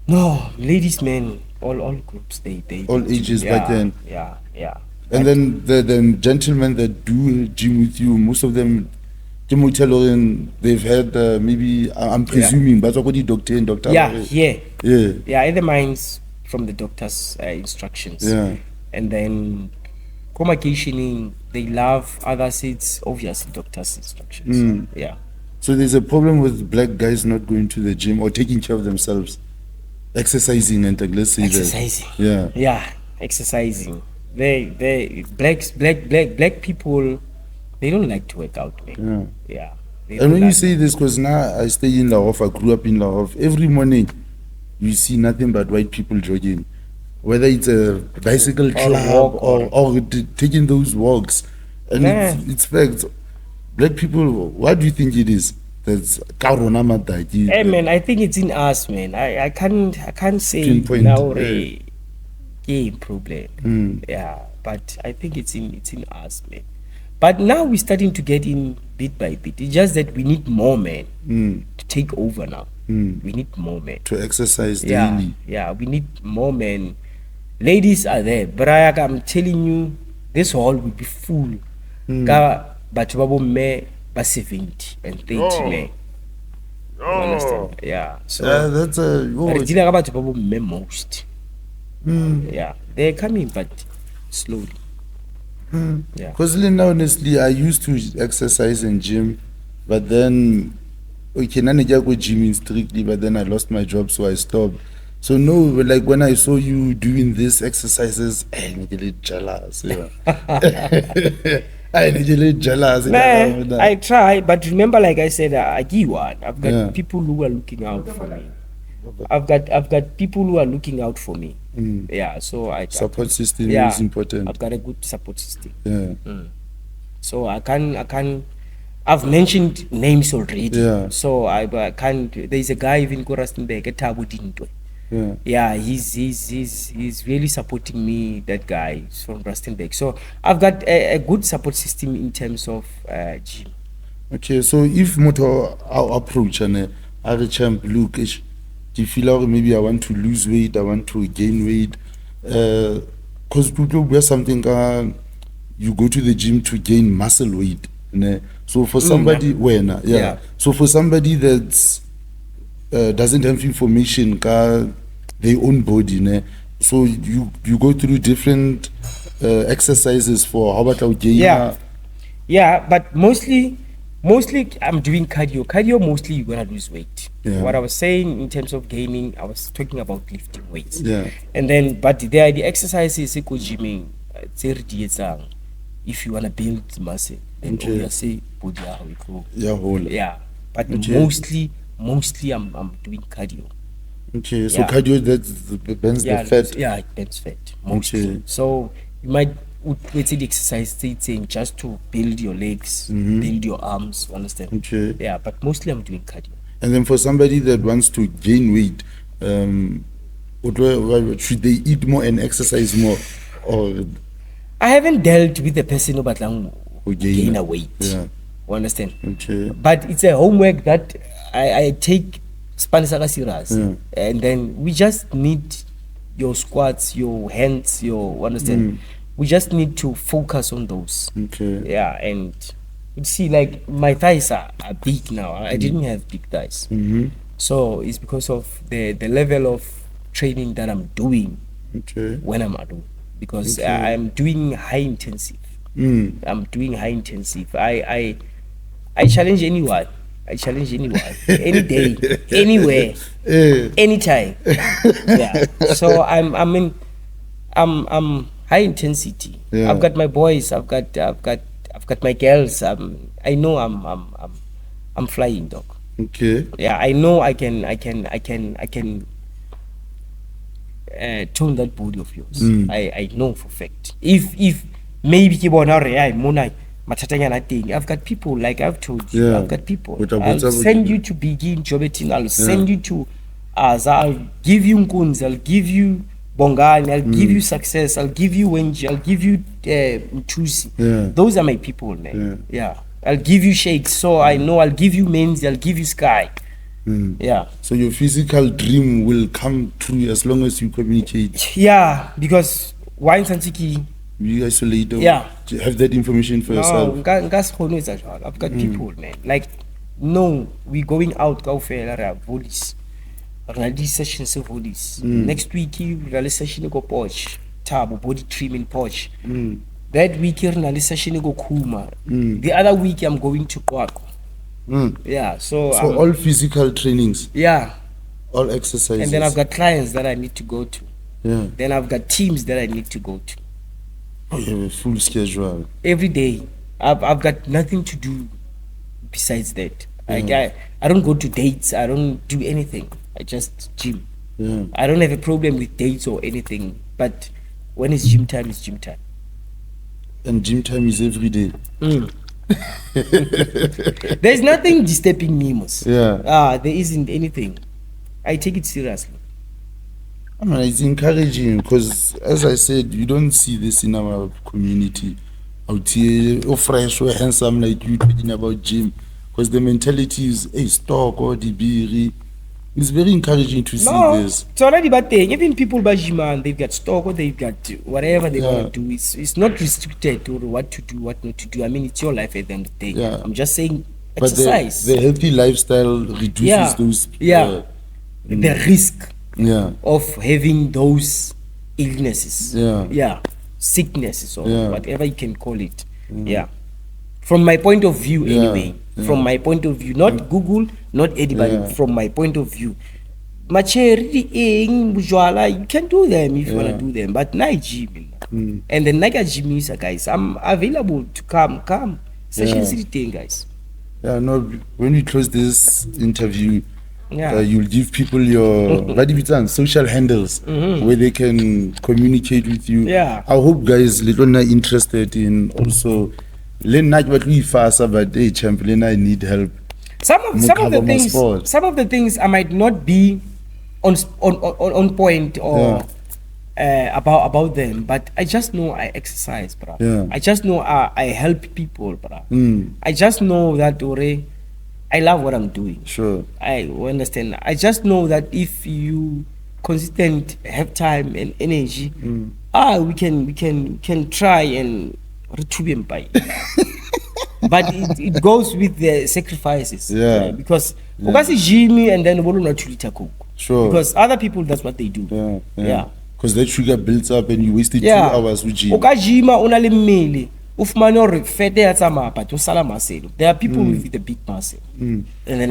No, ladies, men, all groups. They all ages back then. Yeah. And then the gentlemen that do gym with you, most of them, they've had maybe I'm presuming, but what the doctor and doctor. Yeah. Either mine's from the doctor's instructions. Yeah. And then communication, they love others. It's obviously doctor's instructions. Yeah. So there's a problem with black guys not going to the gym or taking care of themselves. Exercising and let's say exercising. That. Yeah, exercising. They black people, they don't like to work out, man. Yeah. And when you say this, because now I stay in Lahore, I grew up in Lahore. Every morning you see nothing but white people jogging, whether it's a bicycle club or taking those walks. And it's fact. Black people, what do you think it is? That's hey man, I think it's in us, man. I can't say pinpoint now problem. Yeah, but I think it's in us, man. But now we're starting to get in bit by bit. It's just that we need more men to take over now. We need more men to exercise daily. Yeah, we need more men. Ladies are there, but I'm telling you, this hall will be full. But me by 70 and 30 men. You understand? Yeah. So that's a most. Yeah, they're coming, but slowly. Yeah. Because honestly, I used to exercise in gym, but then I go gym strictly, but then I lost my job, so I stopped. So no, like when I saw you doing these exercises, I get jealous. I get jealous. Man, I try, but remember, like I said, I've got people who are looking out for me. I've got people who are looking out for me. Yeah, so support system is important. I've got a good support system. Yeah. So I can. I've mentioned names already. Yeah. So I can't. There's a guy even in Rustenburg, Thabo. Yeah, he's really supporting me. That guy is from Rustenburg. So I've got a good support system in terms of gym. Okay, so if motor our approach and other champ look, do you feel like maybe I want to lose weight, I want to gain weight? Because people wear something, you go to the gym to gain muscle weight. Ne? So for somebody, so for somebody that's doesn't have information, their own body, ne? So you go through different exercises for how about gain? Yeah, but mostly I'm doing cardio. Cardio mostly you're gonna lose weight. What I was saying in terms of gaining, I was talking about lifting weights. And then, but there are the exercises go gymming. If you wanna build muscle, then obviously body but mostly I'm doing cardio. Okay, so cardio that burns the fat. Yeah, it burns fat mostly. So you might let's say the exercise saying just to build your legs, build your arms, understand? Okay. Yeah, but mostly I'm doing cardio. And then for somebody that wants to gain weight, should they eat more and exercise more? Or I haven't dealt with the person who gain a weight. Yeah. You understand? Okay. But it's a homework that I take Spanisaka serious. And then we just need your squats, your hands, your understand? We just need to focus on those. Okay. Yeah, and you see, like my thighs are big now. I didn't have big thighs. So it's because of the level of training that I'm doing when I'm adult. Because I'm doing high intensive. I'm doing high intensive. I challenge anyone. Any day, anywhere, anytime. Yeah. So I'm high intensity. I've got my boys. I've got my girls. I know I'm flying, dog. Okay. Yeah, I know I can tone that body of yours. I know for fact. If maybe I've got people, like I've told you, I've got people. I'll send you to begin Jobeting, I'll send you to I'll give you Nkunz, I'll give you Bongani, I'll give you Success, I'll give you Wenji, I'll give you Mtusi. Those are my people, man. Yeah. I'll give you Shakes, so I know I'll give you Menzi, I'll give you Sky. Yeah. So your physical dream will come true as long as you communicate. Yeah, because wine Santiki. You isolate them. Yeah. Have that information for yourself. I've got people, man. Like, no, we going out, go for Hoodies. These sessions of Hoodies. Next week, we'll session go Poch. Thabo, body trimming Poch. That week, we'll session go Kuma. The other week, I'm going to Kwako. Yeah, so all physical trainings. Yeah. All exercises. And then I've got clients that I need to go to. Yeah. Then I've got teams that I need to go to. Oh, you have a full schedule. Every day. I've got nothing to do besides that. I don't go to dates. I don't do anything. I just gym. Yeah. I don't have a problem with dates or anything. But when it's gym time, it's gym time. And gym time is every day. There's nothing disturbing me, Mos. Yeah. There isn't anything. I take it seriously. I mean, it's encouraging because, as I said, you don't see this in our community. Out here, fresh or handsome like you talking about gym, because the mentality is, hey, stock or the beer. It's very encouraging to see this. It's already bad thing. Even people by gym, they've got stock or they've got whatever they want to do. It's not restricted to what to do, what not to do. I mean, it's your life at the end of the day. Yeah. I'm just saying, exercise. But the healthy lifestyle reduces those. The risk. Yeah. Of having those illnesses. Yeah. Sicknesses or whatever you can call it. Yeah. From my point of view, anyway. From my point of view, not Google, not anybody. From my point of view, you can do them if you want to do them, but not gym. And the Naga gym is, guys, I'm available to come. Session thing, guys. Yeah, no, when we close this interview, you'll give people your social handles where they can communicate with you. Yeah. I hope guys little not interested in also not what we faster, but hey champion, I need help. Some of the things I might not be on point or about them, but I just know I exercise, bro. Yeah. I just know I help people, bro. I just know that I love what I'm doing. Sure. I understand. I just know that if you consistent have time and energy, we can try and retrieve him by. But it goes with the sacrifices. Yeah. Because Jimmy and then coke. Sure. Because other people, that's what they do. Yeah. Because that sugar builds up and you wasted 2 hours with gym. There are people with the big muscle, and then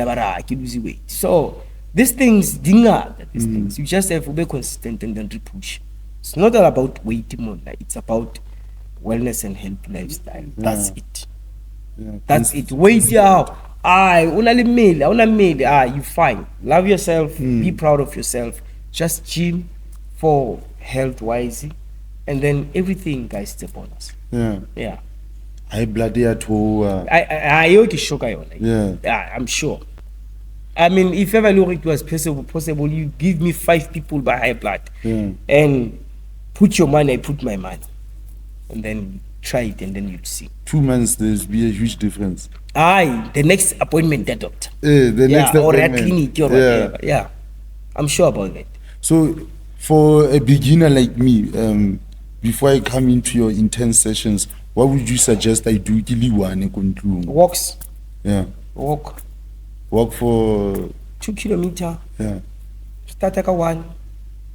lose weight. So these things, things, you just have to be consistent and then push. It's not all about weight, it's about wellness and healthy lifestyle. That's it. That's it. Weight out. You fine. Love yourself. Be proud of yourself. Just gym for health wise, and then everything, guys, is a bonus. Yeah. High blood at home. I'm sure. I mean, if ever look it was possible, you give me 5 people by high blood, and put your money, I put my money, and then try it, and then you'd see. 2 months, there's be a huge difference. The next appointment, that doctor. Next or appointment. a clinic or whatever. Yeah, I'm sure about that. So, for a beginner like me, before I come into your intense sessions, what would you suggest I do? Walks. Yeah. Walk for 2 kilometers. Yeah. Start like 1,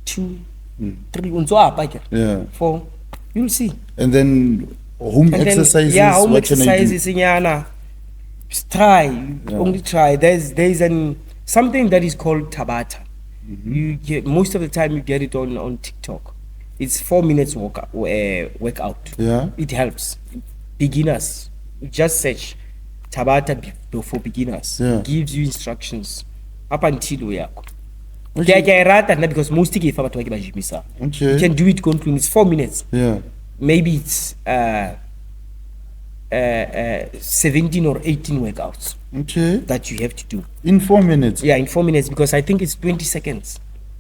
2, 3. Yeah. 4. You'll see. And then home exercises. Home what exercises. Try. Only try. There's something that is called Tabata. You get most of the time you get it on TikTok. It's 4 minutes workout. Yeah. It helps beginners. You just search Tabata for beginners. Yeah. It gives you instructions up until yako. Because most of the Okay. you can do it continuously. It's 4 minutes. Yeah. Maybe it's 17 or 18 workouts. Okay. That you have to do in 4 minutes. Yeah, in 4 minutes, because I think it's 20 seconds.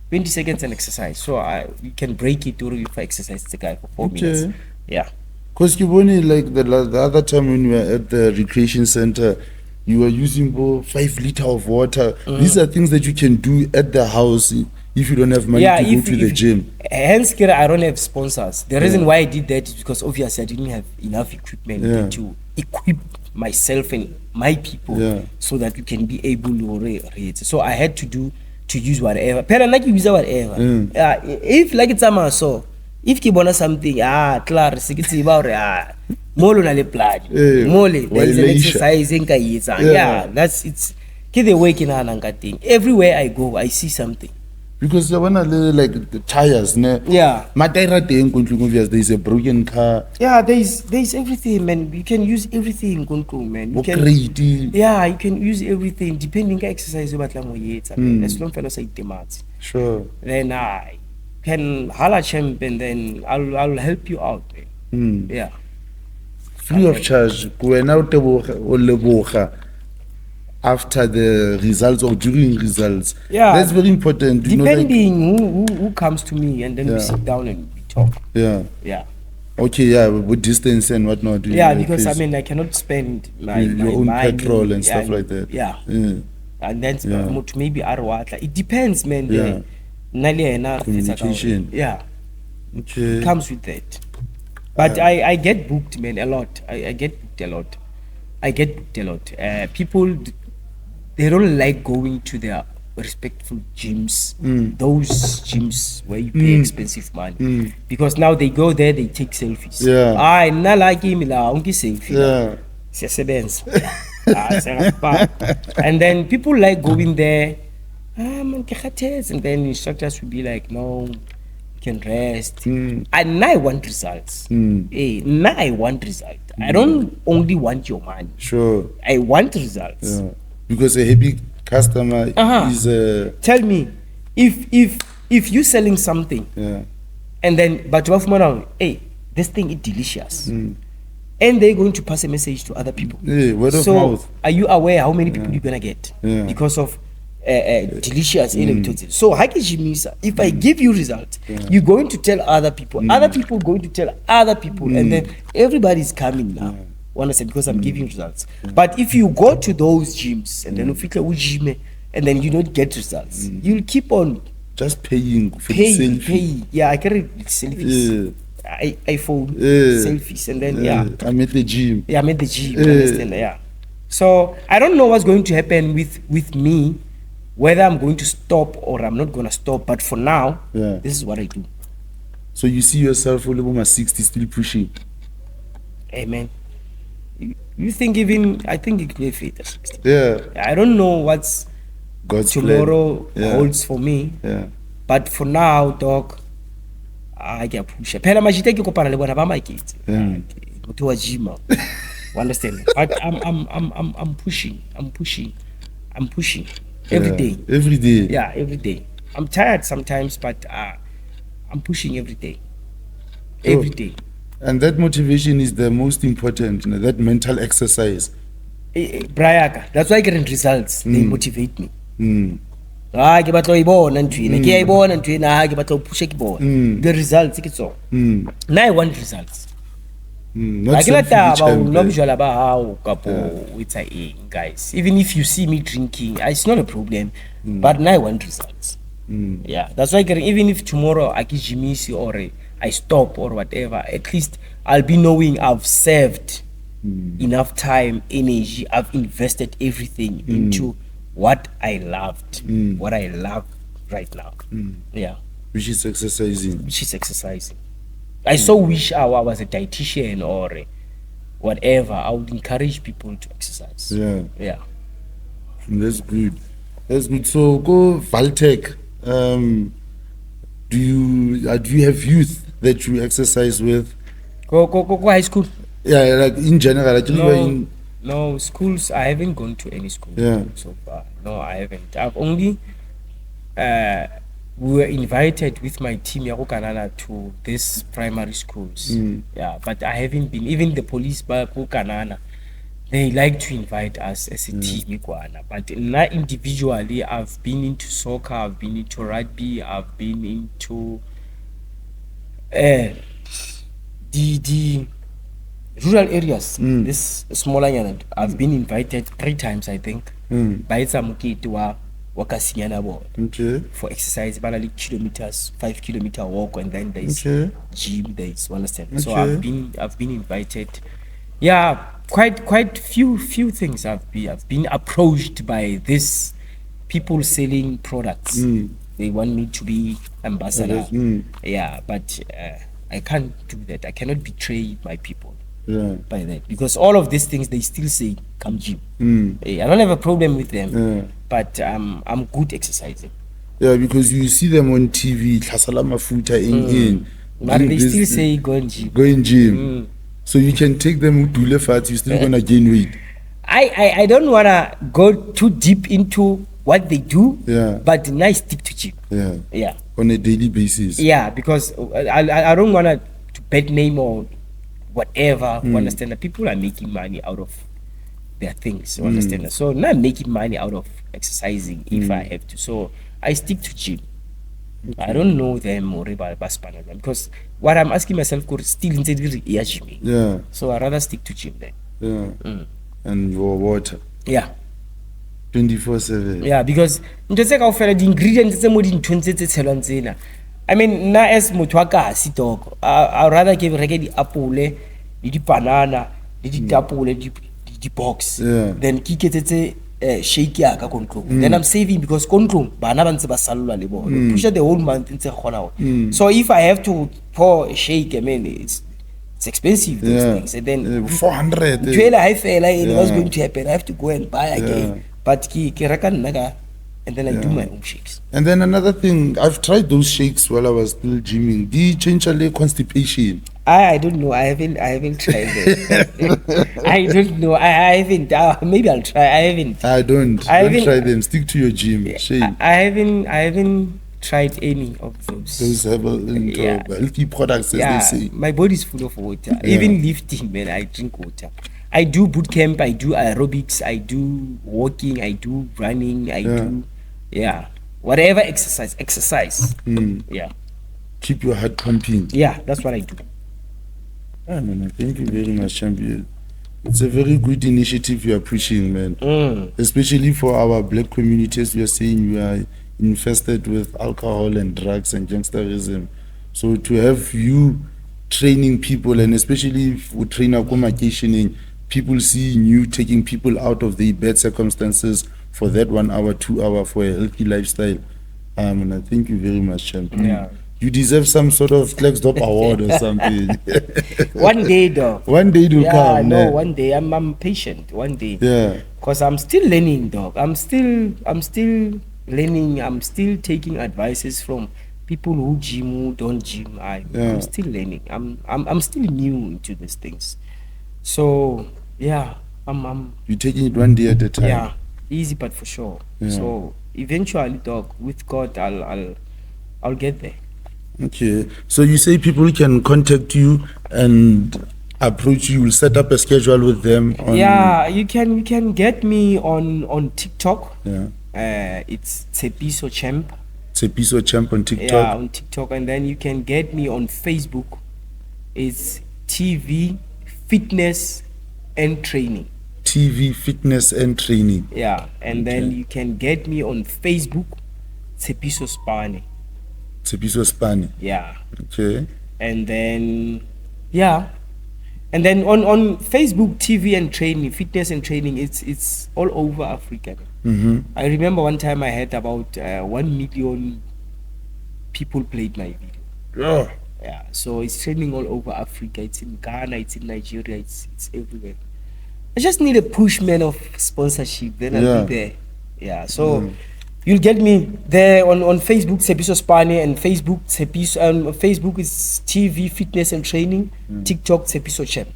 20 seconds an exercise, so you can break it or if I exercise the guy for 4 minutes. Yeah. Because you only like the other time when you were at the recreation center, you were using 5 liters of water. These are things that you can do at the house if you don't have money to go to the gym. Hence, I don't have sponsors. The reason why I did that is because obviously I didn't have enough equipment to equip myself and my people so that we can be able to read. So I had to use whatever. If like it's a so if you want something, molo na le plagi. Mole, there is an exercise in Kayisa. That's it's the way thing. Everywhere I go, I see something. Because I wanna like the tires, ne? There's a broken car. Yeah, there's everything, man. You can use everything, man. You can, you can use everything depending on exercise as long as I demand. Sure. Then I can holla champ and then I'll help you out, man. Yeah. Free of charge. After the results or during results. Yeah. That's very important. Depending who comes to me and then we sit down and we talk. Yeah. Yeah. Okay, with distance and whatnot. Because I mean I cannot spend your own petrol and stuff like that. Yeah. And then maybe Arwatla. It depends, man. Communication. Yeah. Okay. It comes with that. But I get booked, man, a lot. I get booked a lot. People, they don't like going to their respectful gyms, those gyms where you pay expensive money, because now they go there, they take selfies. I'm not like him, selfie. And then people like going there, and then instructors will be like, no, you can rest. And now I want results. I want results. I don't only want your money. Sure. I want results. Yeah. Because a happy customer is a... Tell me, if you're selling something, and then but hey, this thing is delicious, and they're going to pass a message to other people. Word of mouth. Are you aware how many people you're gonna get because of delicious so if I give you results, you're going to tell other people, other people going to tell other people, and then everybody's coming now. Understand? Because I'm giving results. But if you go to those gyms and then gym and then you don't get results, you'll keep on just paying. Yeah, I carry selfies. iPhone selfies, and then I'm at the gym. Yeah, I'm at the gym. Understand? Yeah. So I don't know what's going to happen with me, whether I'm going to stop or I'm not going to stop. But for now, this is what I do. So you see yourself all over 60 still pushing? Amen. You think I think it can fit 60. Yeah. I don't know what's God's tomorrow holds for me. Yeah. But for now, dog, I can push. Phela majite ke kopana le bona ba my kids. Motho wa gym. Understand? But I'm pushing every day. Every day. Yeah, every day. I'm tired sometimes, but I'm pushing every day. Every day. And that motivation is the most important, that mental exercise. Brian, that's why I get results. They motivate me. Ke batla ibona ntwena ke ibona ntwena ke batla push ke bona the results ke so now I want results not ke lataba no bjala ba hao kapo it's a guys, even if you see me drinking it's not a problem, but now I want results. Yeah, that's why even if tomorrow I get jimisi or I stop or whatever, at least I'll be knowing I've saved enough time, energy, I've invested everything into what I loved, what I love right now. Yeah. Which is exercising. I so wish I was a dietitian or whatever. I would encourage people to exercise. Yeah. That's good. So go Valtech. Do you have youth that you exercise with? Go high school. Yeah, like in general. No, schools, I haven't gone to any school so far. No, I haven't. I've only, we were invited with my team Yarukanana to these primary schools. Yeah, but I haven't been, even the police Kanana, they like to invite us as a team. But not individually, I've been into soccer, I've been into rugby, I've been into the rural areas, this smaller unit. I've been invited 3 times, I think, by Samukiti Wakasiana for exercise, about like kilometers, 5-kilometer walk, and then there's gym, there's understand. So I've been invited. Yeah, quite few things. I've been approached by these people selling products. They want me to be ambassador. Yeah, but I can't do that. I cannot betray my people. By that, because all of these things they still say come gym. I don't have a problem with them, but I'm good exercising. Yeah, because you see them on TV, but they still say go in gym. So you can take them to left fat, you're still gonna gain weight. I don't wanna go too deep into what they do, but nice stick to gym. Yeah. On a daily basis. Yeah, because I don't wanna to bad name or whatever. Understand that people are making money out of their things. Understand that. So not making money out of exercising if I have to. So I stick to gym. I don't know them or because what I'm asking myself still inside gym. Yeah. So I rather stick to gym then. Yeah. And your water. Yeah. 24/7. Yeah, because the ingredients I mean, na as motwaka si dog. I rather give the apple, the banana, the apple, the box. Then kikete shake ya ka control. Then I'm saving because control bana ba ntse ba sallwa le bona. Push the whole month ntse khona. So if I have to pour a shake, I mean it's expensive those things. And then 400. What's going to happen? I have to go and buy again. But ki reka naga. And then I do my own shakes. And then another thing, I've tried those shakes while I was still gymming. Do you change a constipation? I don't know. I haven't tried it. I don't know. I haven't. Maybe I'll try. I haven't. Don't try them. Stick to your gym. Shake. I haven't tried any of those. Those healthy products, as they say. My body's full of water. Even lifting, man, I drink water. I do boot camp, I do aerobics, I do walking, I do running, I do Yeah. Whatever exercise. Yeah. Keep your heart pumping. Yeah, that's what I do. Man, thank you very much, champion. It's a very good initiative you are pushing, man. Especially for our black communities, we are saying we are infested with alcohol and drugs and gangsterism. So to have you training people, and especially if we train accommodation, people seeing you taking people out of the bad circumstances for that 1 hour, 2 hour for a healthy lifestyle. And I thank you very much, champion. Yeah. You deserve some sort of Flexdop award or something. One day, dog. One day it'll come. No, one day. I'm patient. One day. Yeah. Cause I'm still learning, dog. I'm still learning. I'm still taking advices from people who gym, who don't gym. I'm still learning. I'm still new into these things. So yeah, I'm. You're taking it one day at a time. Yeah, easy but for sure. Yeah. So eventually, dog, with God, I'll get there. Okay, so you say people can contact you and approach you. You'll set up a schedule with them. You can get me on TikTok. Yeah. It's Tshepiso Champ. Tshepiso Champ on TikTok. Yeah, on TikTok, and then you can get me on Facebook. It's TV Fitness and Training. TV Fitness and Training. Yeah, and then you can get me on Facebook, Tshepiso Spane. Tshepiso Spane. Yeah. Okay. And then on Facebook, TV and training, fitness and training, it's all over Africa. I remember one time I had about 1 million people played my video. Yeah, so it's training all over Africa. It's in Ghana, it's in Nigeria, it's everywhere. I just need a push, man, of sponsorship, then I'll be there. Yeah, so you'll get me there on Facebook, Tshepiso Spane, and Facebook Facebook is TV Fitness and Training, TikTok Tshepiso Champ,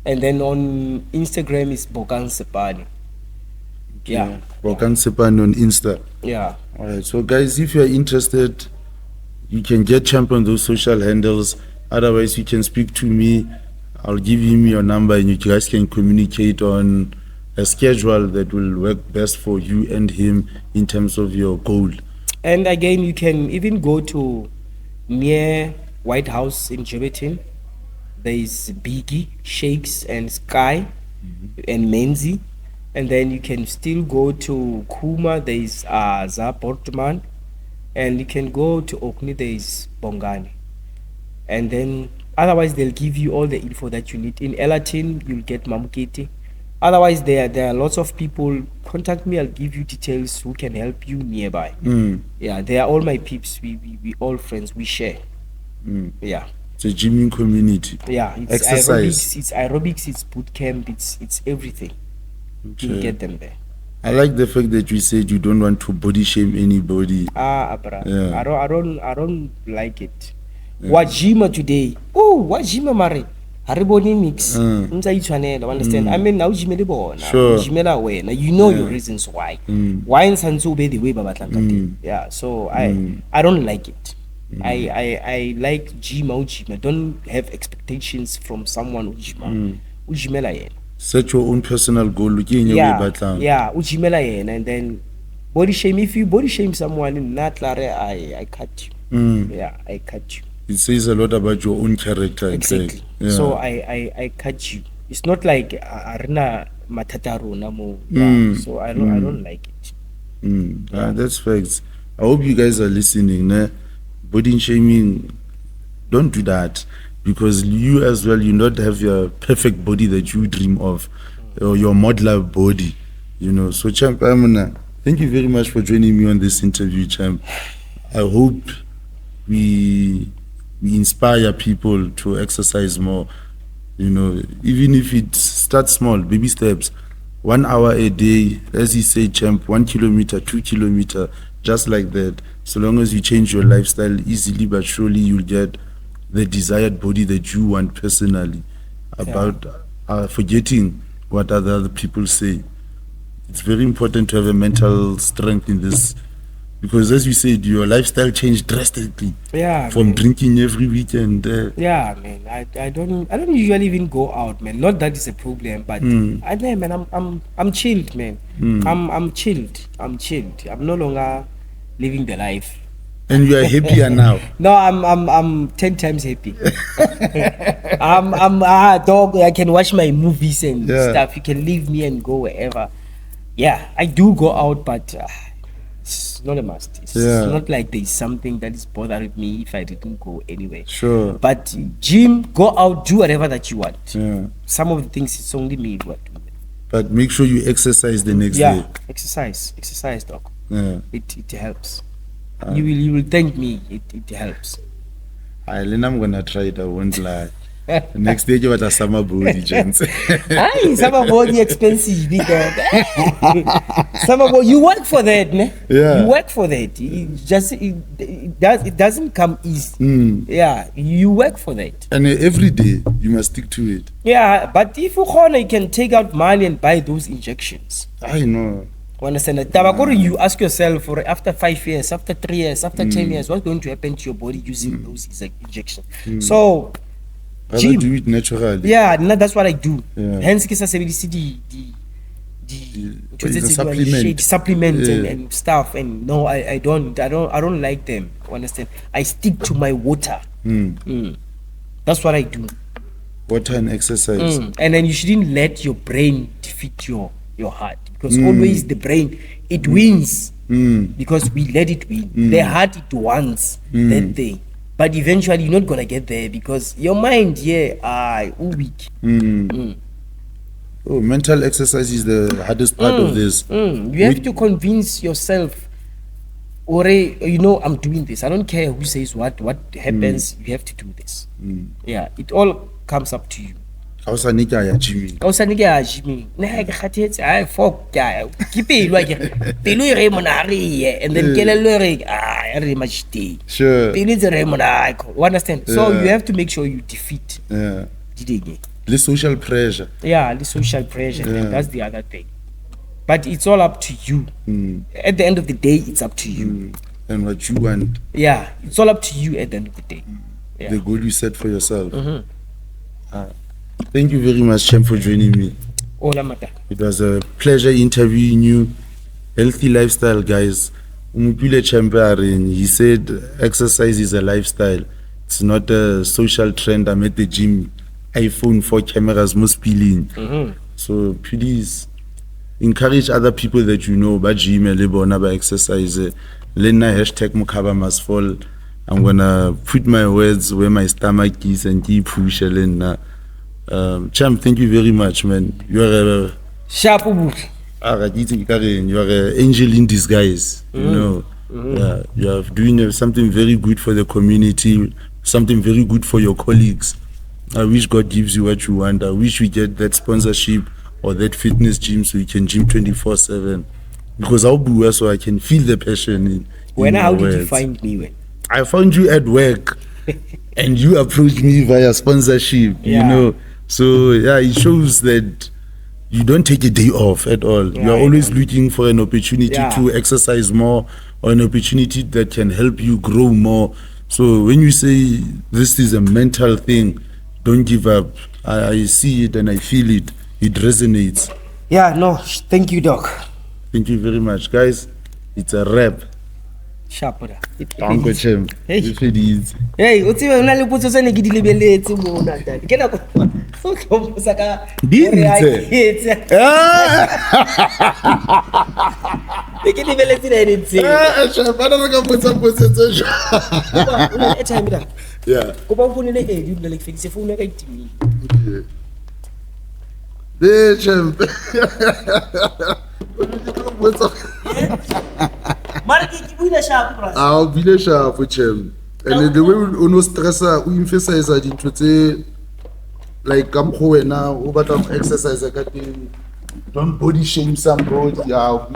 and then on Instagram is Bokan Sepane. Yeah, Bokan Sepane on Insta. Yeah. All right, so guys, if you're interested, you can get Champ on those social handles. Otherwise, you can speak to me. I'll give him your number, and you guys can communicate on a schedule that will work best for you and him in terms of your goal. And again, you can even go to near White House in Joburg. There is Biggie, Shakes, and Sky, and Menzi. And then you can still go to Kuma. There is Zaportman. And you can go to Okni. There is Bongani. And then otherwise, they'll give you all the info that you need. In Elatin, you'll get Mamukete. Otherwise, there are lots of people. Contact me. I'll give you details who can help you nearby. Yeah, they are all my peeps. We all friends. We share. Yeah. It's a gymming community. Yeah, it's exercise. It's aerobics. It's boot camp. It's everything. You get them there. I like the fact that you said you don't want to body shame anybody. Bro. Yeah. I don't like it. Wajima today. Oh, wajima mare. Hariboni mix. Understand? I mean, now jimele bona. Jimela wena. You know your reasons why. Why in Sansu be the way Babatlanka. Yeah. So I don't like it. I like jima. Don't have expectations from someone ujima. Ujimela yena. Set your own personal goal. Yeah. Ujimela yena, and then body shame. If you body shame someone, I cut you. Yeah, I cut you. It says a lot about your own character. Exactly. Yeah. So I cut you. It's not like arena matataro namo. So I don't like it. That's facts. I hope you guys are listening. Body shaming, don't do that, because you as well, you not have your perfect body that you dream of, or your modeler body. So Champ, thank you very much for joining me on this interview, Champ. I hope we inspire people to exercise more, even if it starts small, baby steps, 1 hour a day, as you say, Champ, 1 kilometer, 2 kilometer, just like that. So long as you change your lifestyle easily but surely, you'll get the desired body that you want personally, about forgetting what other people say. It's very important to have a mental strength in this Because as you said, your lifestyle changed drastically. Yeah. From man. drinking every weekend. Yeah, man. I don't usually even go out, man. Not that it's a problem, but I know, man. I'm chilled, man. I'm chilled. I'm no longer living the life. And you are happier now. No, I'm 10 times happy. I'm dog. I can watch my movies and stuff. You can leave me and go wherever. Yeah, I do go out, but it's not a must. It's not like there's something that is bothering me if I didn't go anywhere. Sure. But gym, go out, do whatever that you want. Yeah. Some of the things it's only me who do. But make sure you exercise the next day. Exercise, dog. Yeah. It helps. You will thank me. It helps. Then I'm gonna try it. I won't lie. The next day you want a summer body, gents. Summer body expensive, big dog. Summer body, you work for that, ne? Yeah. You work for that. It doesn't come easy. Yeah, you work for that. And every day you must stick to it. Yeah, but if you can take out money and buy those injections. I know. Understand that? Tabakori, you ask yourself, for after 5 years, after 3 years, after 10 years, what's going to happen to your body using those injections? So, rather do it naturally. Yeah, that's what I do. Yeah. Hence, the supplement and stuff. And no, I don't like them. Understand? I stick to my water. That's what I do. Water and exercise. And then you shouldn't let your brain defeat your heart, because always the brain, it wins because we let it win. The heart, it wants that thing, but eventually you're not gonna get there because your mind weak. Oh, mental exercise is the hardest part of this. You have to convince yourself, or I'm doing this. I don't care who says what happens. You have to do this. Yeah, it all comes up to you. I was a nigga ya Jimmy. I was a nigga ya Jimmy. Nah, I fuck guy. Keep it like Pelu Remonari, and then Kelly Remachti. Sure. Pelu Remonari. Understand? So you have to make sure you defeat. Yeah. The social pressure. Yeah, the social pressure. Yeah. That's the other thing. But it's all up to you. At the end of the day, it's up to you. And what you want. Yeah, it's all up to you at the end of the day. Yeah. The goal you set for yourself. Thank you very much, Chem, for joining me. It was a pleasure interviewing you. Healthy lifestyle, guys. He said exercise is a lifestyle. It's not a social trend. I'm at the gym. iPhone 4 cameras must be lean. So please encourage other people that you know about gym and by exercise. Lena hashtag Mukaba must fall. I'm gonna put my words where my stomach is and keep pushing. Champ, thank you very much, man. You are a sharp. You are an angel in disguise. You know, you are doing something very good for the community, something very good for your colleagues. I wish God gives you what you want. I wish we get that sponsorship or that fitness gym so you can gym 24/7. Because I'll be so I can feel the passion in how did words. You find me? I found you at work, and you approached me via sponsorship. You know. So yeah, it shows that you don't take a day off at all. You are always looking for an opportunity to exercise more, or an opportunity that can help you grow more. So when you say this is a mental thing, don't give up. I see it and I feel it. It resonates. Yeah, no, thank you, Doc. Thank you very much, guys. It's a wrap. Sharp. Uncle Chem. Hey, what's your name? Put us in a giddy belly. Get up. I'll be sharp with him. And the way we no stress, we emphasize into say like come home now, over time exercise. Don't body shame somebody. Yeah,